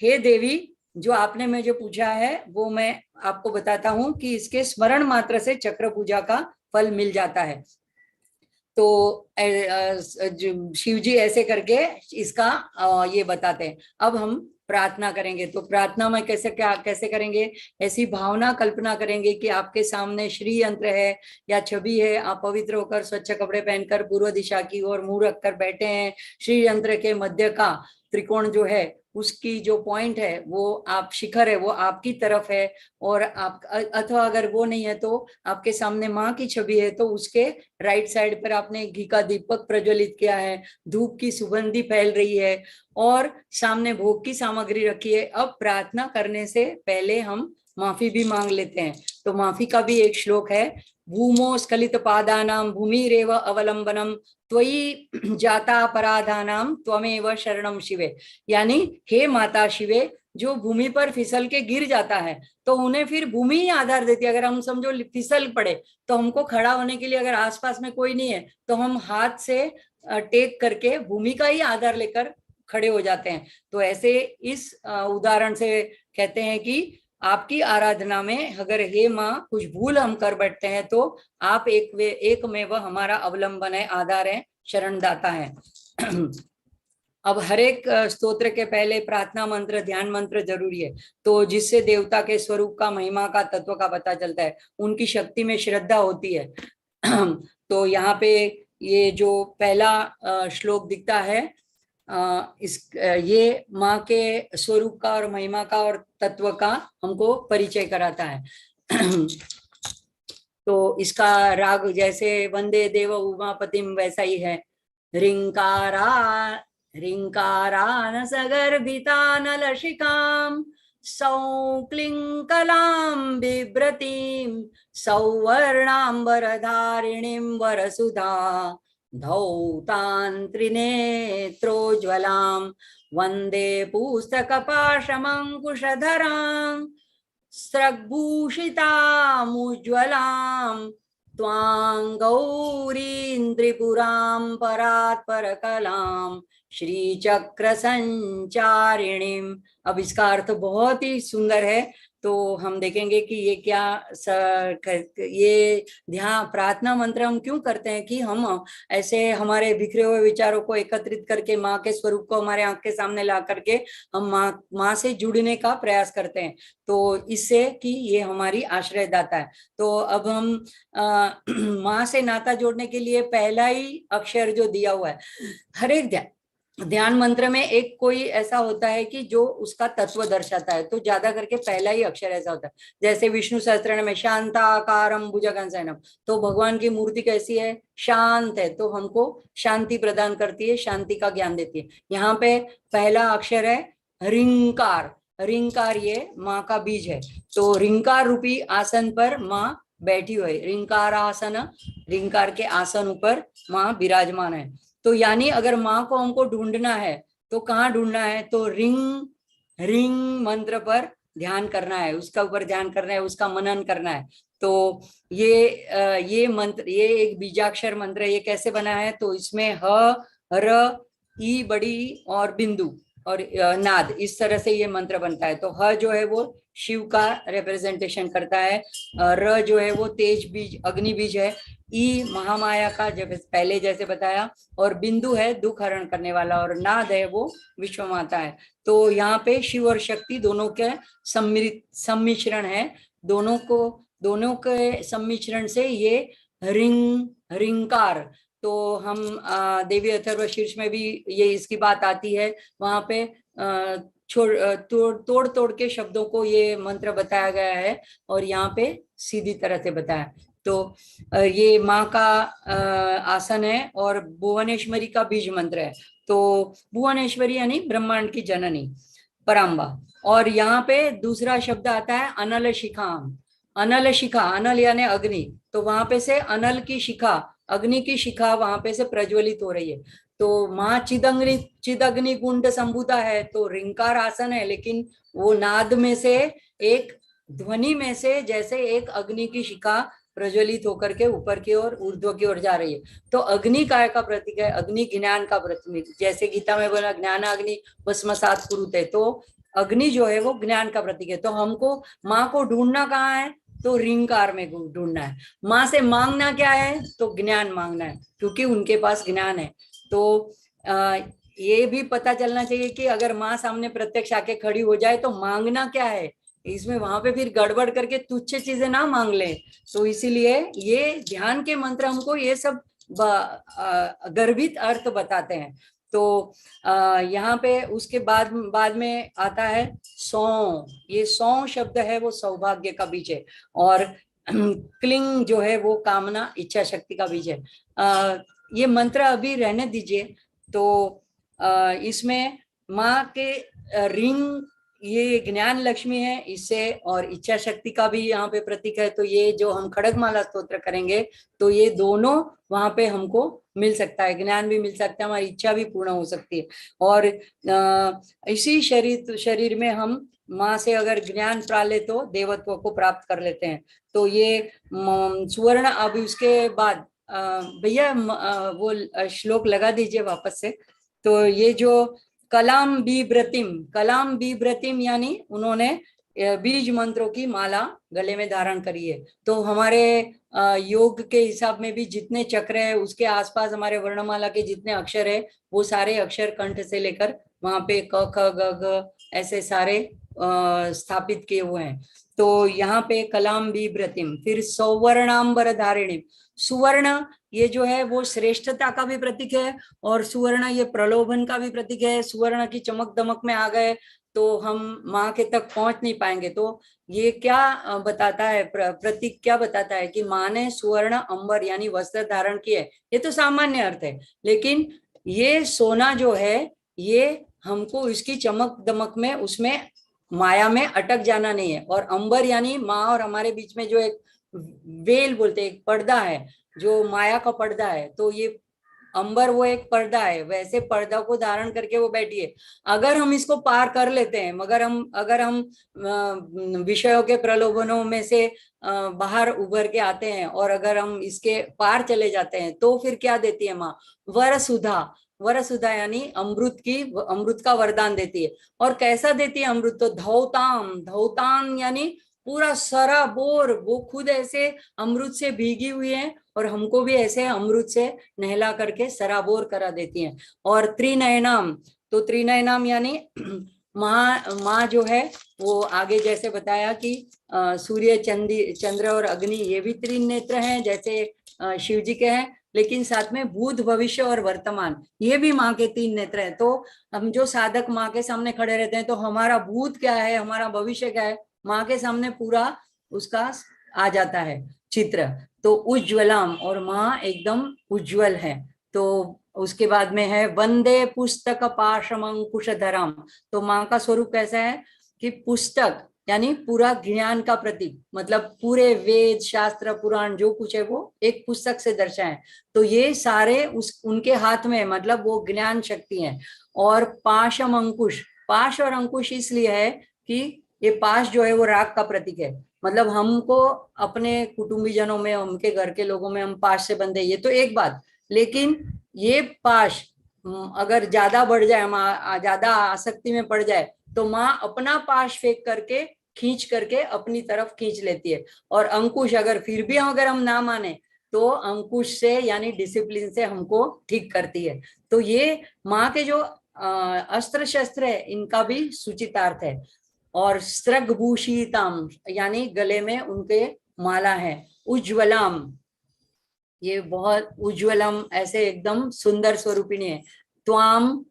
हे देवी, जो आपने मुझे पूछा है वो मैं आपको बताता हूं कि इसके स्मरण मात्र से चक्र पूजा का फल मिल जाता है। तो शिव जी ऐसे करके इसका ये बताते हैं। अब हम प्रार्थना करेंगे, तो प्रार्थना में कैसे करेंगे, ऐसी भावना कल्पना करेंगे कि आपके सामने श्री यंत्र है या छवि है, आप पवित्र होकर स्वच्छ कपड़े पहनकर पूर्व दिशा की ओर मुंह रखकर बैठे हैं। श्री यंत्र के मध्य का त्रिकोण जो है उसकी जो पॉइंट है वो आप शिखर है वो आपकी तरफ है, और आप अथवा अगर वो नहीं है तो आपके सामने माँ की छवि है, तो उसके राइट साइड पर आपने घी का दीपक प्रज्वलित किया है, धूप की सुगंधी फैल रही है और सामने भोग की सामग्री रखी है। अब प्रार्थना करने से पहले हम माफी भी मांग लेते हैं। तो माफी का भी एक श्लोक है, भूमो स्खलित पादानां भूमिरेव अवलंबनम त्वयि जाता अपराधानां त्वमेव शरणम शिवे। यानी हे माता शिवे, जो भूमि पर फिसल के गिर जाता है तो उन्हें फिर भूमि ही आधार देती है। अगर हम समझो फिसल पड़े तो हमको खड़ा होने के लिए अगर आसपास में कोई नहीं है तो हम हाथ से टेक करके भूमि का ही आधार लेकर खड़े हो जाते हैं। तो ऐसे इस उदाहरण से कहते हैं कि आपकी आराधना में अगर हे माँ कुछ भूल हम कर बैठते हैं तो आप एक में वह हमारा अवलंबन है, आधार है, शरणदाता है। अब हर एक स्तोत्र के पहले प्रार्थना मंत्र, ध्यान मंत्र जरूरी है, तो जिससे देवता के स्वरूप का, महिमा का, तत्व का पता चलता है, उनकी शक्ति में श्रद्धा होती है। तो यहाँ पे ये जो पहला श्लोक दिखता है, ये माँ के स्वरूप का और महिमा का और तत्व का हमको परिचय कराता है। तो इसका राग जैसे वंदे देव उमापतिम वैसा ही है, रिंकारान सगर्भितानलशिकां सौक्लिंकलां बिभ्रतीं सौवर्णांबरधारिणीं वरसुधा धौतान्त्रिनेत्रोज्ज्वलां वन्दे पुस्तकपाशमङ्कुशधरां स्रग्भूषितामुज्ज्वलां त्वां गौरीं त्रिपुरां परात्परकलां श्रीचक्र संचारिणीं। अब इसका अर्थ बहुत ही सुंदर है, तो हम देखेंगे कि ये क्या ये ध्यान प्रार्थना मंत्र हम क्यों करते हैं कि हम ऐसे हमारे बिखरे हुए विचारों को एकत्रित करके माँ के स्वरूप को हमारे आंख के सामने ला करके हम माँ से जुड़ने का प्रयास करते हैं, तो इससे कि ये हमारी आश्रयदाता है। तो अब हम माँ से नाता जोड़ने के लिए पहला ही अक्षर जो दिया हुआ है, हर एक ध्यान मंत्र में एक कोई ऐसा होता है कि जो उसका तत्व दर्शाता है, तो ज्यादा करके पहला ही अक्षर ऐसा होता है। जैसे विष्णु सहस्त्रनाम में शांताकारं भुजगशयनम, तो भगवान की मूर्ति कैसी है, शांत है, तो हमको शांति प्रदान करती है, शांति का ज्ञान देती है। यहाँ पे पहला अक्षर है रिंकार, रिंकार ये माँ का बीज है। तो रिंकार रूपी आसन पर माँ बैठी हुई, रिंकार आसन, रिंकार के आसन ऊपर माँ विराजमान है। तो यानी अगर माँ को हमको ढूंढना है तो कहाँ ढूंढना है, तो रिंग रिंग मंत्र पर ध्यान करना है, उसका ऊपर ध्यान करना है, उसका मनन करना है। तो ये मंत्र, ये एक बीजाक्षर मंत्र है। ये कैसे बना है, तो इसमें ह र ई बड़ी और बिंदु और नाद, इस तरह से ये मंत्र बनता है। तो ह जो है वो शिव का रिप्रेजेंटेशन करता है, र जो है वो तेज बीज अग्नि बीज है, ई महामाया का जब पहले जैसे बताया, और बिंदु है दुख हरण करने वाला, और नाद है वो विश्व माता है। तो यहाँ पे शिव और शक्ति दोनों के सम्मिश्रण है, दोनों के सम्मिश्रण से ये रिंकार। तो हम देवी अथर्व शीर्ष में भी ये इसकी बात आती है, वहां पे तोड़ तोड़ के शब्दों को ये मंत्र बताया गया है, और यहाँ पे सीधी तरह से बताया। तो ये माँ का आसन है, और भुवनेश्वरी का बीज मंत्र है। तो भुवनेश्वरी यानी ब्रह्मांड की जननी पराम्बा। और यहाँ पे दूसरा शब्द आता है अनल शिखाम, अनल शिखा, अनल यानी अग्नि, तो वहां पे से अनल की शिखा, अग्नि की शिखा वहां पे से प्रज्वलित हो रही है। तो माँ चिदग्नि कुंड संभूता है, तो रिंकार आसन है, लेकिन वो नाद में से एक ध्वनि में से जैसे एक अग्नि की शिखा प्रज्वलित होकर के ऊपर की ओर ऊर्ध्व की ओर जा रही है। तो अग्नि काय का प्रतीक है, अग्नि ज्ञान का प्रतीक, जैसे गीता में बोला ज्ञान अग्नि भस्मसात कुरुते, तो अग्नि जो है वो ज्ञान का प्रतीक है। तो हमको माँ को ढूंढना कहाँ है, तो रिंकार में ढूंढना है। माँ से मांगना क्या है, तो ज्ञान मांगना है, क्योंकि उनके पास ज्ञान है। तो ये भी पता चलना चाहिए कि अगर माँ सामने प्रत्यक्ष आके खड़ी हो जाए तो मांगना क्या है, इसमें वहां पे फिर गड़बड़ करके तुच्छ चीजें ना मांग ले। तो इसीलिए ये ध्यान के मंत्र हमको ये सब गर्भित अर्थ बताते हैं। तो यहाँ पे उसके बाद में आता है सौ, ये सौ शब्द है वो सौभाग्य का बीज है, और क्लिंग जो है वो कामना इच्छा शक्ति का बीज है। ये मंत्र अभी रहने दीजिए। तो इसमें माँ के रिंग, ये ज्ञान लक्ष्मी है इससे, और इच्छा शक्ति का भी यहाँ पे प्रतीक है। तो ये जो हम खड़गमाला स्तोत्र करेंगे तो ये दोनों वहां पे हमको मिल सकता है, ज्ञान भी मिल सकता है, हमारी इच्छा भी पूर्ण हो सकती है। और इसी शरीर में हम माँ से अगर ज्ञान पा ले तो देवत्व को प्राप्त कर लेते हैं। तो ये सुवर्ण, अभी उसके बाद भैया वो श्लोक लगा दीजिए वापस से। तो ये जो कलाम बीभ्रतिम यानी उन्होंने बीज मंत्रों की माला गले में धारण करी है। तो हमारे योग के हिसाब में भी जितने चक्र है उसके आसपास हमारे वर्णमाला के जितने अक्षर है वो सारे अक्षर कंठ से लेकर वहां पे क ख ग घ ऐसे सारे स्थापित किए हुए हैं। तो यहाँ पे कलाम बीभ्रतिम, फिर सौवर्णांबर धारिणी, सुवर्ण ये जो है वो श्रेष्ठता का भी प्रतीक है, और सुवर्ण ये प्रलोभन का भी प्रतीक है। सुवर्ण की चमक दमक में आ गए तो हम माँ के तक पहुंच नहीं पाएंगे। तो ये क्या बताता है, प्रतीक क्या बताता है कि माँ ने सुवर्ण अंबर यानी वस्त्र धारण किए। ये तो सामान्य अर्थ है, लेकिन ये सोना जो है ये हमको इसकी चमक दमक में, उसमें माया में अटक जाना नहीं है। और अंबर यानी माँ और हमारे बीच में जो एक वेल बोलते हैं, एक पर्दा है, जो माया का पर्दा है। तो ये अंबर वो एक पर्दा है, वैसे पर्दा को धारण करके वो बैठी है। अगर हम इसको पार कर लेते हैं, मगर अगर हम विषयों के प्रलोभनों में से बाहर उभर के आते हैं और अगर हम इसके पार चले जाते हैं तो फिर क्या देती है माँ, वरसुधा यानी अमृत का वरदान देती है। और कैसा देती है अमृत, तो धौताम यानी पूरा सराबोर, वो खुद ऐसे अमृत से भीगी हुई है और हमको भी ऐसे अमृत से नहला करके सराबोर करा देती हैं। और त्रिनयनाम, तो त्रिनयनाम यानी माँ जो है वो आगे जैसे बताया कि सूर्य चंद्र और अग्नि ये भी तीन नेत्र हैं जैसे शिव जी के हैं, लेकिन साथ में भूत भविष्य और वर्तमान ये भी माँ के तीन नेत्र हैं। तो हम जो साधक माँ के सामने खड़े रहते हैं तो हमारा भूत क्या है, हमारा भविष्य क्या है, माँ के सामने पूरा उसका आ जाता है चित्र। तो उज्ज्वलम, और माँ एकदम उज्ज्वल है। तो उसके बाद में है वंदे पुस्तक पाशम अंकुश धराम, तो माँ का स्वरूप कैसा है, कि पुस्तक यानी पूरा ज्ञान का प्रतीक, मतलब पूरे वेद शास्त्र पुराण जो कुछ है वो एक पुस्तक से दर्शाए। तो ये सारे उनके हाथ में, मतलब वो ज्ञान शक्ति है। और पाशम अंकुश, पाश और अंकुश इसलिए है कि ये पाश जो है वो राग का प्रतीक है। मतलब हमको अपने कुटुंबी जनों में, उनके घर के लोगों में हम पाश से बंधे, ये तो एक बात। लेकिन ये पाश अगर ज्यादा बढ़ जाए, हम ज्यादा आसक्ति में पड़ जाए, तो माँ अपना पाश फेंक करके, खींच करके अपनी तरफ खींच लेती है। और अंकुश अगर फिर भी अगर हम ना माने, तो अंकुश से यानी डिसिप्लिन से हमको ठीक करती है। तो ये माँ के जो अस्त्र शस्त्र है, इनका भी सूचितार्थ है। और स्त्रगभूषिताम यानी गले में उनके माला है। उज्ज्वलाम, ये बहुत उज्ज्वलम, ऐसे एकदम सुंदर स्वरूपिणी है। त्वाम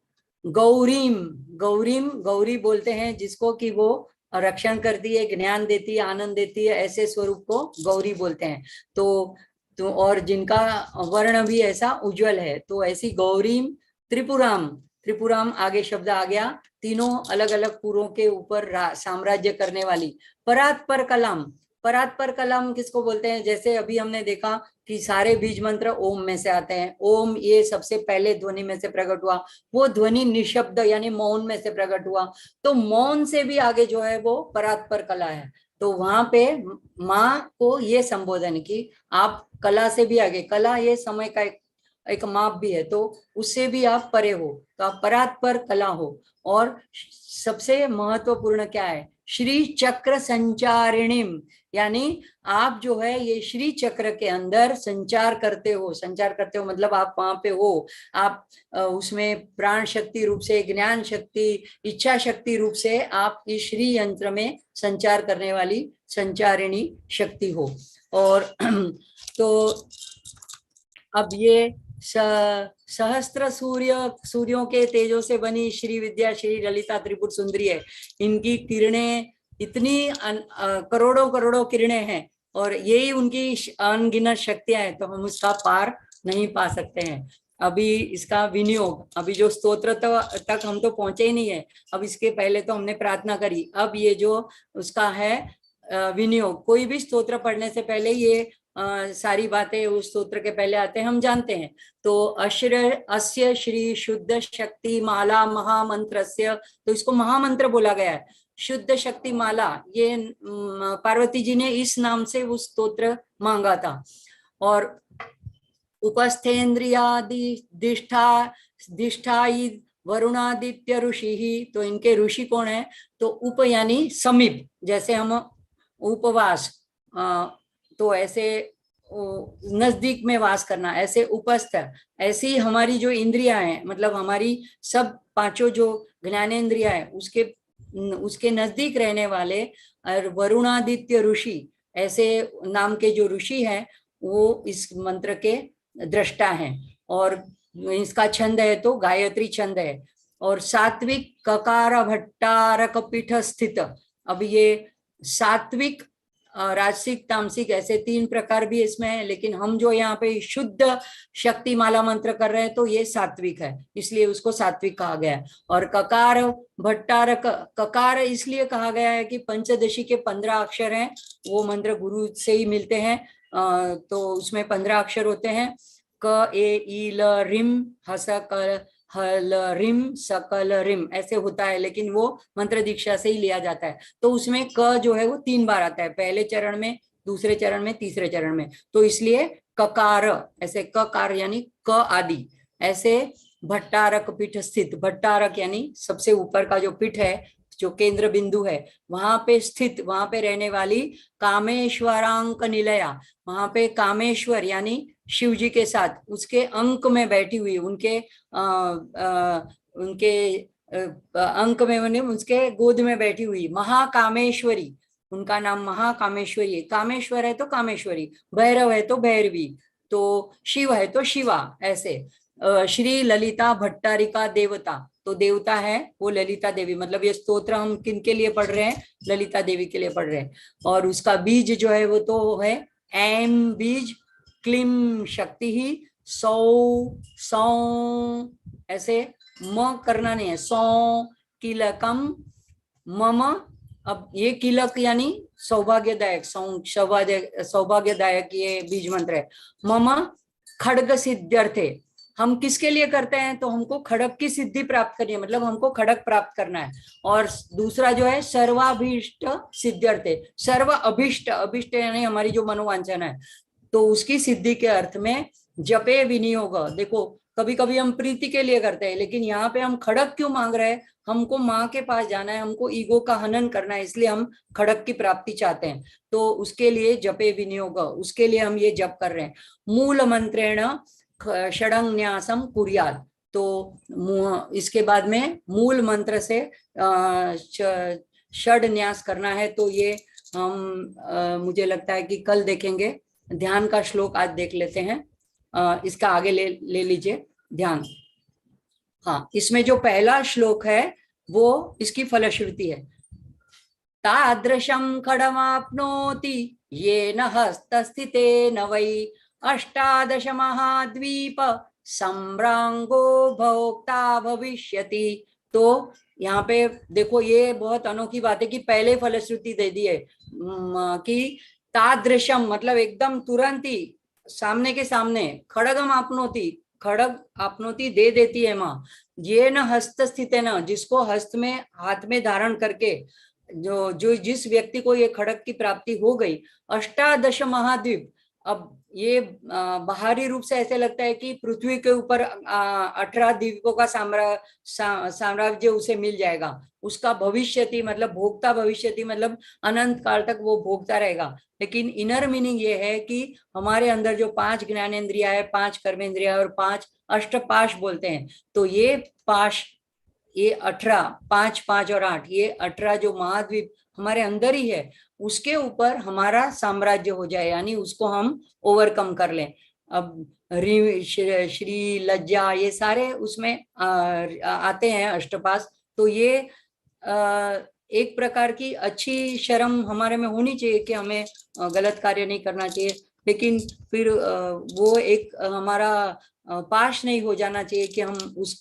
गौरीम, गौरीम गौरी बोलते हैं जिसको कि वो रक्षण करती है, ज्ञान देती है, आनंद देती है, ऐसे स्वरूप को गौरी बोलते हैं। तो और जिनका वर्ण भी ऐसा उज्जवल है, तो ऐसी गौरीम। त्रिपुराम, त्रिपुराम आगे शब्द आ गया, तीनों अलग अलग पुरों के ऊपर साम्राज्य करने वाली। परात पर कलाम, परात पर कलाम किसको बोलते हैं? जैसे अभी हमने देखा कि सारे बीज मंत्र ओम में से आते हैं। ओम ये सबसे पहले ध्वनि में से प्रकट हुआ, वो ध्वनि निशब्द यानी मौन में से प्रकट हुआ। तो मौन से भी आगे जो है वो परात पर कला है। तो वहां पे माँ को ये संबोधन की आप कला से भी आगे, कला ये समय का एक माप भी है, तो उससे भी आप परे हो, तो आप परात पर कला हो। और सबसे महत्वपूर्ण क्या है? श्री चक्र संचारिणीम, यानी आप जो है ये श्री चक्र के अंदर संचार करते हो। संचार करते हो मतलब आप वहां पे हो, आप उसमें प्राण शक्ति रूप से, ज्ञान शक्ति, इच्छा शक्ति रूप से आप इस श्री यंत्र में संचार करने वाली संचारिणी शक्ति हो। और तो अब ये सहस्त्र सूर्यों के तेजों से बनी श्री विद्या श्री ललिता त्रिपुर सुंदरी है। इनकी किरणें इतनी करोड़ों करोड़ों किरणें हैं, और यही उनकी अनगिनत शक्तियां हैं, तो हम उसका पार नहीं पा सकते हैं। अभी इसका विनियोग, अभी जो स्तोत्र तक हम तो पहुंचे ही नहीं है। अब इसके पहले तो हमने प्रार्थना करी, अब ये जो उसका है विनियोग। कोई भी स्तोत्र पढ़ने से पहले ये सारी बातें उस स्तोत्र के पहले आते हैं, हम जानते हैं। तो अस्य श्री शुद्ध शक्ति माला महामंत्रस्य, तो इसको महामंत्र बोला गया है। शुद्ध शक्ति माला, ये पार्वती जी ने इस नाम से वो स्तोत्र मांगा था। और उपस्थेन्द्रियादि दिष्ठाई वरुणादित्य ऋषि ही, तो इनके ऋषि कौन है? तो उप यानी समीप, जैसे हम उपवास, तो ऐसे नजदीक में वास करना, ऐसे उपस्थ, ऐसी हमारी जो इंद्रियां हैं, मतलब हमारी सब पांचों जो ज्ञानेंद्रियां हैं, उसके नजदीक रहने वाले वरुणादित्य ऋषि, ऐसे नाम के जो ऋषि हैं, वो इस मंत्र के दृष्टा हैं। और इसका छंद है तो गायत्री छंद है। और सात्विक ककार भट्टारक पीठ स्थित, अब ये सात्विक, राजसिक, तामसिक, ऐसे 3 प्रकार भी इसमें है, लेकिन हम जो यहाँ पे शुद्ध शक्ति माला मंत्र कर रहे हैं, तो ये सात्विक है, इसलिए उसको सात्विक कहा गया है। और ककार भट्टारक, ककार इसलिए कहा गया है कि पंचदशी के 15 अक्षर हैं, वो मंत्र गुरु से ही मिलते हैं। तो उसमें 15 अक्षर होते हैं, क ए ई ल रिम हस क हल रिम सकल रिम, ऐसे होता है, लेकिन वो मंत्र दीक्षा से ही लिया जाता है। तो उसमें क जो है वो 3 बार आता है, पहले चरण में, दूसरे चरण में, तीसरे चरण में, तो इसलिए ककार, ऐसे ककार यानी क आदि, ऐसे भट्टारक पीठ स्थित, भट्टारक यानी सबसे ऊपर का जो पीठ है, जो केंद्र बिंदु है, वहां पे स्थित, वहां पे रहने वाली कामेश्वरांक निलया, वहां पे कामेश्वर यानी शिव जी के साथ उसके अंक में बैठी हुई, उनके अंक में, उसके गोद में बैठी हुई महाकामेश्वरी, उनका नाम महाकामेश्वरी है। कामेश्वर है तो कामेश्वरी, भैरव है तो भैरवी, तो शिव है तो शिवा, ऐसे श्री ललिता भट्टारिका देवता, तो देवता है वो ललिता देवी। मतलब ये स्तोत्र हम किन के लिए पढ़ रहे हैं? ललिता देवी के लिए पढ़ रहे हैं। और उसका बीज जो है वो तो है ऐम बीज, क्लीम शक्ति ही, सौ सौ, ऐसे म करना नहीं है, सौ कीलकम मम अब ये कीलक यानी सौभाग्यदायक, सौभाग्यदायक ये बीज मंत्र है। मम खड्ग सिद्ध्यर्थे, हम किसके लिए करते हैं, तो हमको खड़ग की सिद्धि प्राप्त करनी है, मतलब हमको खड़ग प्राप्त करना है। और दूसरा जो है सर्वाभीष्ट सिद्ध्यर्थे, सर्व अभीष्ट, अभीष्ट यानी हमारी जो मनोवांछना है, तो उसकी सिद्धि के अर्थ में जपे विनियोग। देखो कभी कभी हम प्रीति के लिए करते हैं, लेकिन यहाँ पे हम खड़ग क्यों मांग रहे हैं, हमको माँ के पास जाना है, हमको ईगो का हनन करना है, इसलिए हम खड़ग की प्राप्ति चाहते हैं। तो उसके लिए जपे विनियोग, उसके लिए हम ये जप कर रहे हैं। मूल मंत्रेण षडन्यासम कुर्यात्, तो इसके बाद में मूल मंत्र से षड न्यास करना है। तो ये हम मुझे लगता है कि कल देखेंगे। ध्यान का श्लोक आज देख लेते हैं, इसका आगे ले लीजिए ध्यान। हाँ, इसमें जो पहला श्लोक है वो इसकी फलश्रुति है। तादृशं खडमाप्नोति येन हस्तस्थितेन वै अष्टादश महाद्वीप सम्रांगो भोक्ता भविष्यति। तो यहाँ पे देखो ये बहुत अनोखी बात है कि पहले फलश्रुति दे दी है कि तादृशम मतलब एकदम तुरंत ही सामने के सामने, खड़गम आपनोति, खड़ग आपनोति दे देती है माँ, ये न हस्त स्थित है न, जिसको हस्त में हाथ में धारण करके जो जिस व्यक्ति को ये खड़ग की प्राप्ति हो गई। अष्टादश महाद्वीप, अब ये बाहरी रूप से ऐसे लगता है कि पृथ्वी के ऊपर 18 द्वीपों का साम्राज्य उसे मिल जाएगा। उसका भविष्यति मतलब भोक्ता, भविष्यति मतलब अनंत काल तक वो भोगता रहेगा। लेकिन इनर मीनिंग ये है कि हमारे अंदर जो 5 ज्ञानेंद्रिया है, 5 कर्मेंद्रिया और 5 अष्टपाश बोलते हैं, तो ये पाश, ये 18, 5, 5 और 8, ये 18 जो महाद्वीप हमारे अंदर ही है, उसके ऊपर हमारा साम्राज्य हो जाए, यानी उसको हम ओवरकम कर लें। अब श्री लज्जा ये सारे उसमें आते हैं अष्टपास। तो ये एक प्रकार की अच्छी शर्म हमारे में होनी चाहिए कि हमें गलत कार्य नहीं करना चाहिए, लेकिन फिर वो एक हमारा पाश नहीं हो जाना चाहिए कि हम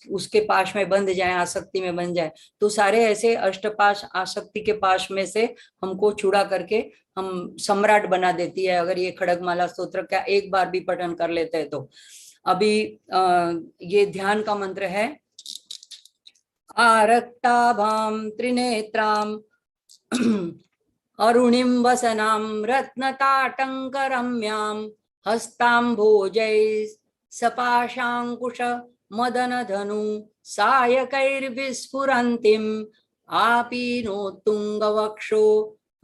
उसके पाश में बंध जाएं, आसक्ति में बन जाए। तो सारे ऐसे अष्टपाश आसक्ति के पाश में से हमको छुड़ा करके हम सम्राट बना देती है, अगर ये खड़गमाला स्तोत्र का एक बार भी पठन कर लेते हैं तो। अभी ये ध्यान का मंत्र है। आरक्ताभां त्रिनेत्रां अरुणिं वसनां रत्नताटंकरम्यां हस्ताम्भोजै सपाशांकुश मदनधनु सायकैर्विस्फुरन्तीं आपीनोत्तुङ्गवक्षो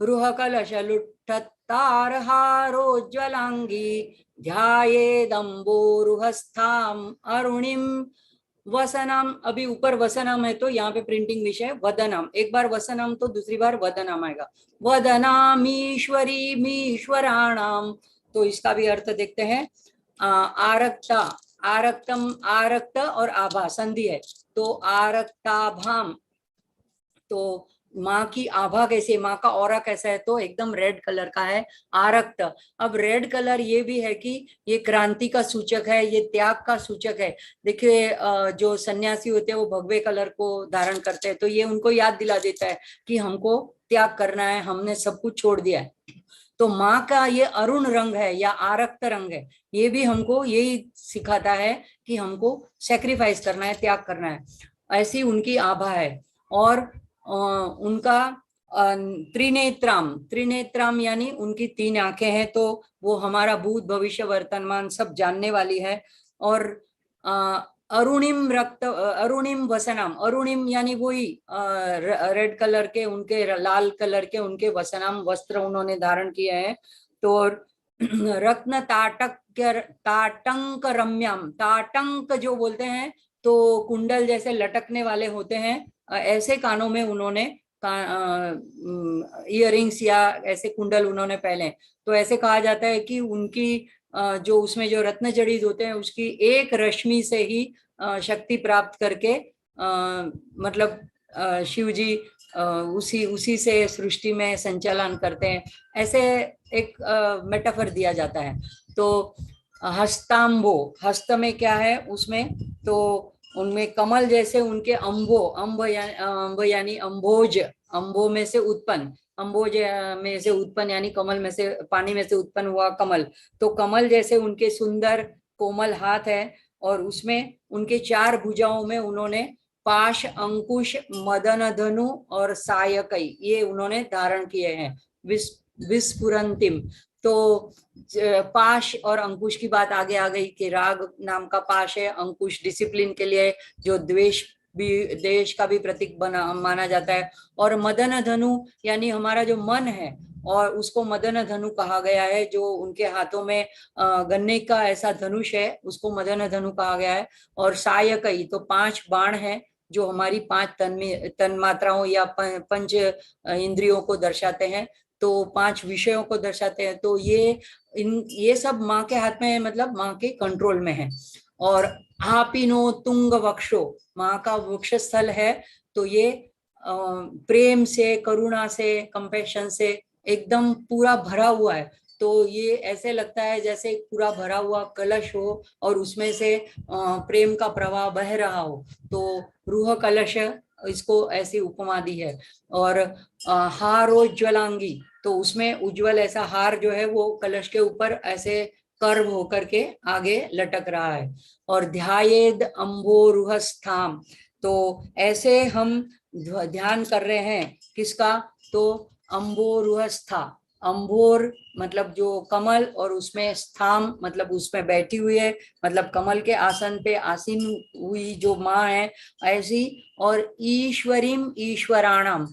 रुहकलशलुट्ठत्तारहारोज्ज्वलाङ्गी ध्यायेदम्बोरुहस्थाम् अरुणिं वसनम। अभी ऊपर वसनम है तो यहाँ पे प्रिंटिंग विषय वदनम, एक बार वसनम तो दूसरी बार वदनम आएगा। वदनामीश्वरी मीश्वराणाम, तो इसका भी अर्थ देखते हैं। आरक्ता, आरक्तम, आरक्त और आभा संधि है, तो आरक्ताभाम, तो माँ की आभा कैसे, माँ का औरा कैसा है, तो एकदम रेड कलर का है आरक्त। अब रेड कलर ये भी है कि ये क्रांति का सूचक है, ये त्याग का सूचक है। देखिए जो सन्यासी होते हैं वो भगवे कलर को धारण करते हैं, तो ये उनको याद दिला देता है कि हमको त्याग करना है, हमने सब कुछ छोड़ दिया है। तो माँ का ये अरुण रंग है या आरक्त रंग है, ये भी हमको यही सिखाता है कि हमको सेक्रीफाइस करना है, त्याग करना है। ऐसी उनकी आभा है। और उनका त्रिनेत्राम, त्रिनेत्राम यानी उनकी 3 आंखें हैं, तो वो हमारा भूत भविष्य वर्तमान सब जानने वाली है। और अरुणिम रक्त, अरुणिम वसनाम, अरुणिम यानी वही रेड कलर के, उनके लाल कलर के उनके वसनाम वस्त्र उन्होंने धारण किए हैं। तो रत्न ताटंक रम्याम, ताटंक जो बोलते हैं तो कुंडल जैसे लटकने वाले होते हैं, ऐसे कानों में उन्होंने इयररिंग्स या ऐसे कुंडल उन्होंने पहने। तो ऐसे कहा जाता है कि उनकी जो उसमें जो रत्न जड़ित होते हैं उसकी एक रश्मि से ही शक्ति प्राप्त करके मतलब शिव जी उसी से सृष्टि में संचालन करते हैं, ऐसे एक मेटाफर दिया जाता है। तो हस्ताम्बो, हस्त में क्या है उसमें, तो उनमें कमल जैसे उनके अम्बो, अम्ब यानी अम्भोज, अम्बो में से उत्पन्न, अम्बोज में से उत्पन्न यानी कमल में से, पानी में से उत्पन्न हुआ कमल। तो कमल जैसे उनके सुंदर कोमल हाथ है और उसमें उनके 4 भुजाओं में उन्होंने पाश, अंकुश, मदन धनु और सायकई ये उन्होंने धारण किए हैं। विस्फुरंतिम, तो पाश और अंकुश की बात आगे आ गई कि राग नाम का पाश है, अंकुश डिसिप्लिन के लिए, जो द्वेष भी, देश का भी प्रतीक बना माना जाता है, और मदन धनु यानी हमारा जो मन है, और उसको मदन धनु कहा गया है। जो उनके हाथों में गन्ने का ऐसा धनुष है उसको मदन धनु कहा गया है। और सायकई, तो 5 बाण है जो हमारी 5 तन मात्राओं या पंच इंद्रियों को दर्शाते हैं, तो 5 विषयों को दर्शाते हैं। तो ये सब माँ के हाथ में है, मतलब माँ के कंट्रोल में है। और हापिनो तुंग वक्षो, माँ का वृक्ष स्थल है, तो ये प्रेम से, करुणा से, कंपैशन से एकदम पूरा भरा हुआ है। तो ये ऐसे लगता है जैसे पूरा भरा हुआ कलश हो और उसमें से प्रेम का प्रवाह बह रहा हो, तो रूह कलश इसको ऐसी उपमा दी है। और हारोज्वलांगी, तो उसमें उज्जवल ऐसा हार जो है वो कलश के ऊपर ऐसे कर्व होकर के आगे लटक रहा है। और ध्यायेद अम्भोरुहस्थाम, तो ऐसे हम ध्यान कर रहे हैं किसका, तो अम्भोरुहस्था, अम्भोर मतलब जो कमल, और उसमें स्थाम मतलब उसमें बैठी हुई है, मतलब कमल के आसन पे आसीन हुई जो माँ है ऐसी। और ईश्वरीम ईश्वराणाम,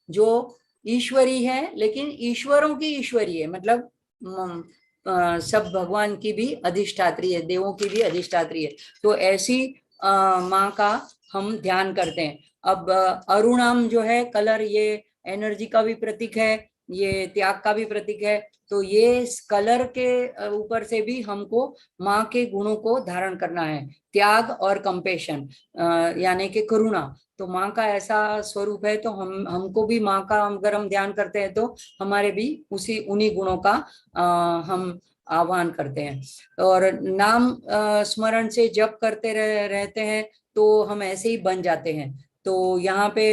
जो ईश्वरी है लेकिन ईश्वरों की ईश्वरी है, मतलब सब भगवान की भी अधिष्ठात्री है, देवों की भी अधिष्ठात्री है। तो ऐसी माँ का हम ध्यान करते हैं। अब अरुणाम जो है कलर, ये एनर्जी का भी प्रतीक है, ये त्याग का भी प्रतीक है। तो ये कलर के ऊपर से भी हमको माँ के गुणों को धारण करना है, त्याग और कंपेशन यानी कि करुणा। तो माँ का ऐसा स्वरूप है, तो हमको भी माँ का अगर हम ध्यान करते हैं तो हमारे भी उन्हीं गुणों का हम आह्वान करते हैं। और नाम स्मरण से जप करते रहते हैं तो हम ऐसे ही बन जाते हैं। तो यहाँ पे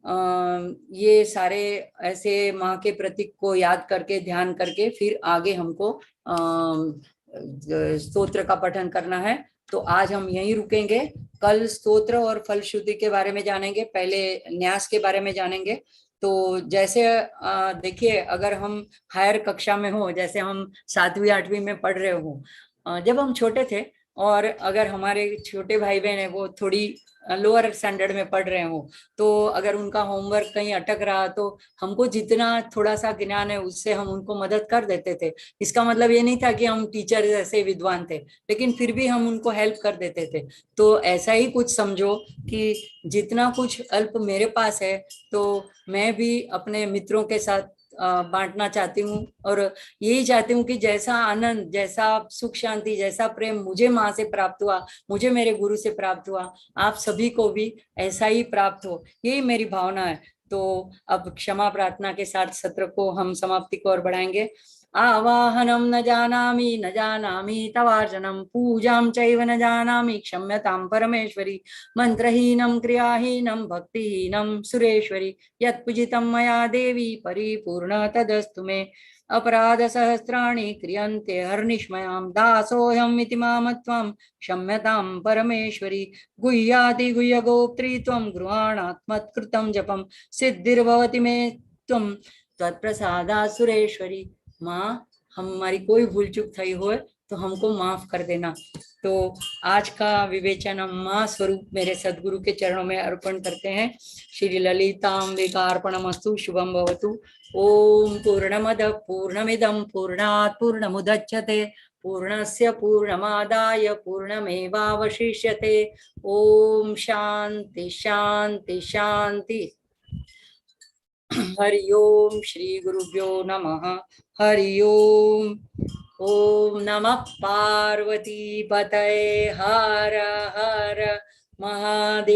ये सारे ऐसे माँ के प्रतीक को याद करके, ध्यान करके फिर आगे हमको स्तोत्र का पठन करना है। तो आज हम यहीं रुकेंगे, कल स्तोत्र और फलश्रुति के बारे में जानेंगे, पहले न्यास के बारे में जानेंगे। तो जैसे देखिए, अगर हम हायर कक्षा में हो, जैसे हम 7वीं 8वीं में पढ़ रहे हो, जब हम छोटे थे, और अगर हमारे छोटे भाई बहन है वो थोड़ी लोअर स्टैंडर्ड में पढ़ रहे हो, तो अगर उनका होमवर्क कहीं अटक रहा तो हमको जितना थोड़ा सा ज्ञान है उससे हम उनको मदद कर देते थे। इसका मतलब ये नहीं था कि हम टीचर जैसे विद्वान थे, लेकिन फिर भी हम उनको हेल्प कर देते थे। तो ऐसा ही कुछ समझो कि जितना कुछ अल्प मेरे पास है, तो मैं भी अपने मित्रों के साथ बांटना चाहती हूँ, और यही चाहती हूँ कि जैसा आनंद, जैसा सुख शांति, जैसा प्रेम मुझे माँ से प्राप्त हुआ, मुझे मेरे गुरु से प्राप्त हुआ, आप सभी को भी ऐसा ही प्राप्त हो, यही मेरी भावना है। तो अब क्षमा प्रार्थना के साथ सत्र को हम समाप्ति को ओर बढ़ाएंगे। आवाहनम न जानामि तवार्चनम, पूजां चैव न जानामि क्षम्यतां परमेश्वरी, मंत्रहीनं क्रियाहीनं भक्तिहीनं सुरेश्वरी, यत्पूजितं मया देवी परिपूर्ण तदस्तु मे। अपराध सहस्राणि क्रियन्ते हर्निशमयां, दासोऽहम् इति मामत्वं क्षम्यतां परमेश्वरी। गुह्याति गुह्यगोप्त्री त्वं गृहाणात्मत्कृतं जपं, सिद्धिर्भवति मे त्वं तत्प्रसादात् सुरेश्वरी। माँ, हमारी कोई भूल चूक थई हो तो हमको माफ कर देना। तो आज का विवेचन हम माँ स्वरूप मेरे सदगुरु के चरणों में अर्पण करते हैं। श्री ललिताम्बिकार्पणमस्तु। शुभम भवतु। ओम पूर्णमद पूर्णमिदं पूर्णात् पूर्णमुदच्यते, पूर्णस्य पूर्णमादाय पूर्णमेवावशिष्यते। ओम शांति शांति शांति। हरि ओम श्री गुरुभ्यो नमः। हरि ओम। ओम नमः पार्वती पतये। हर हर महादेव।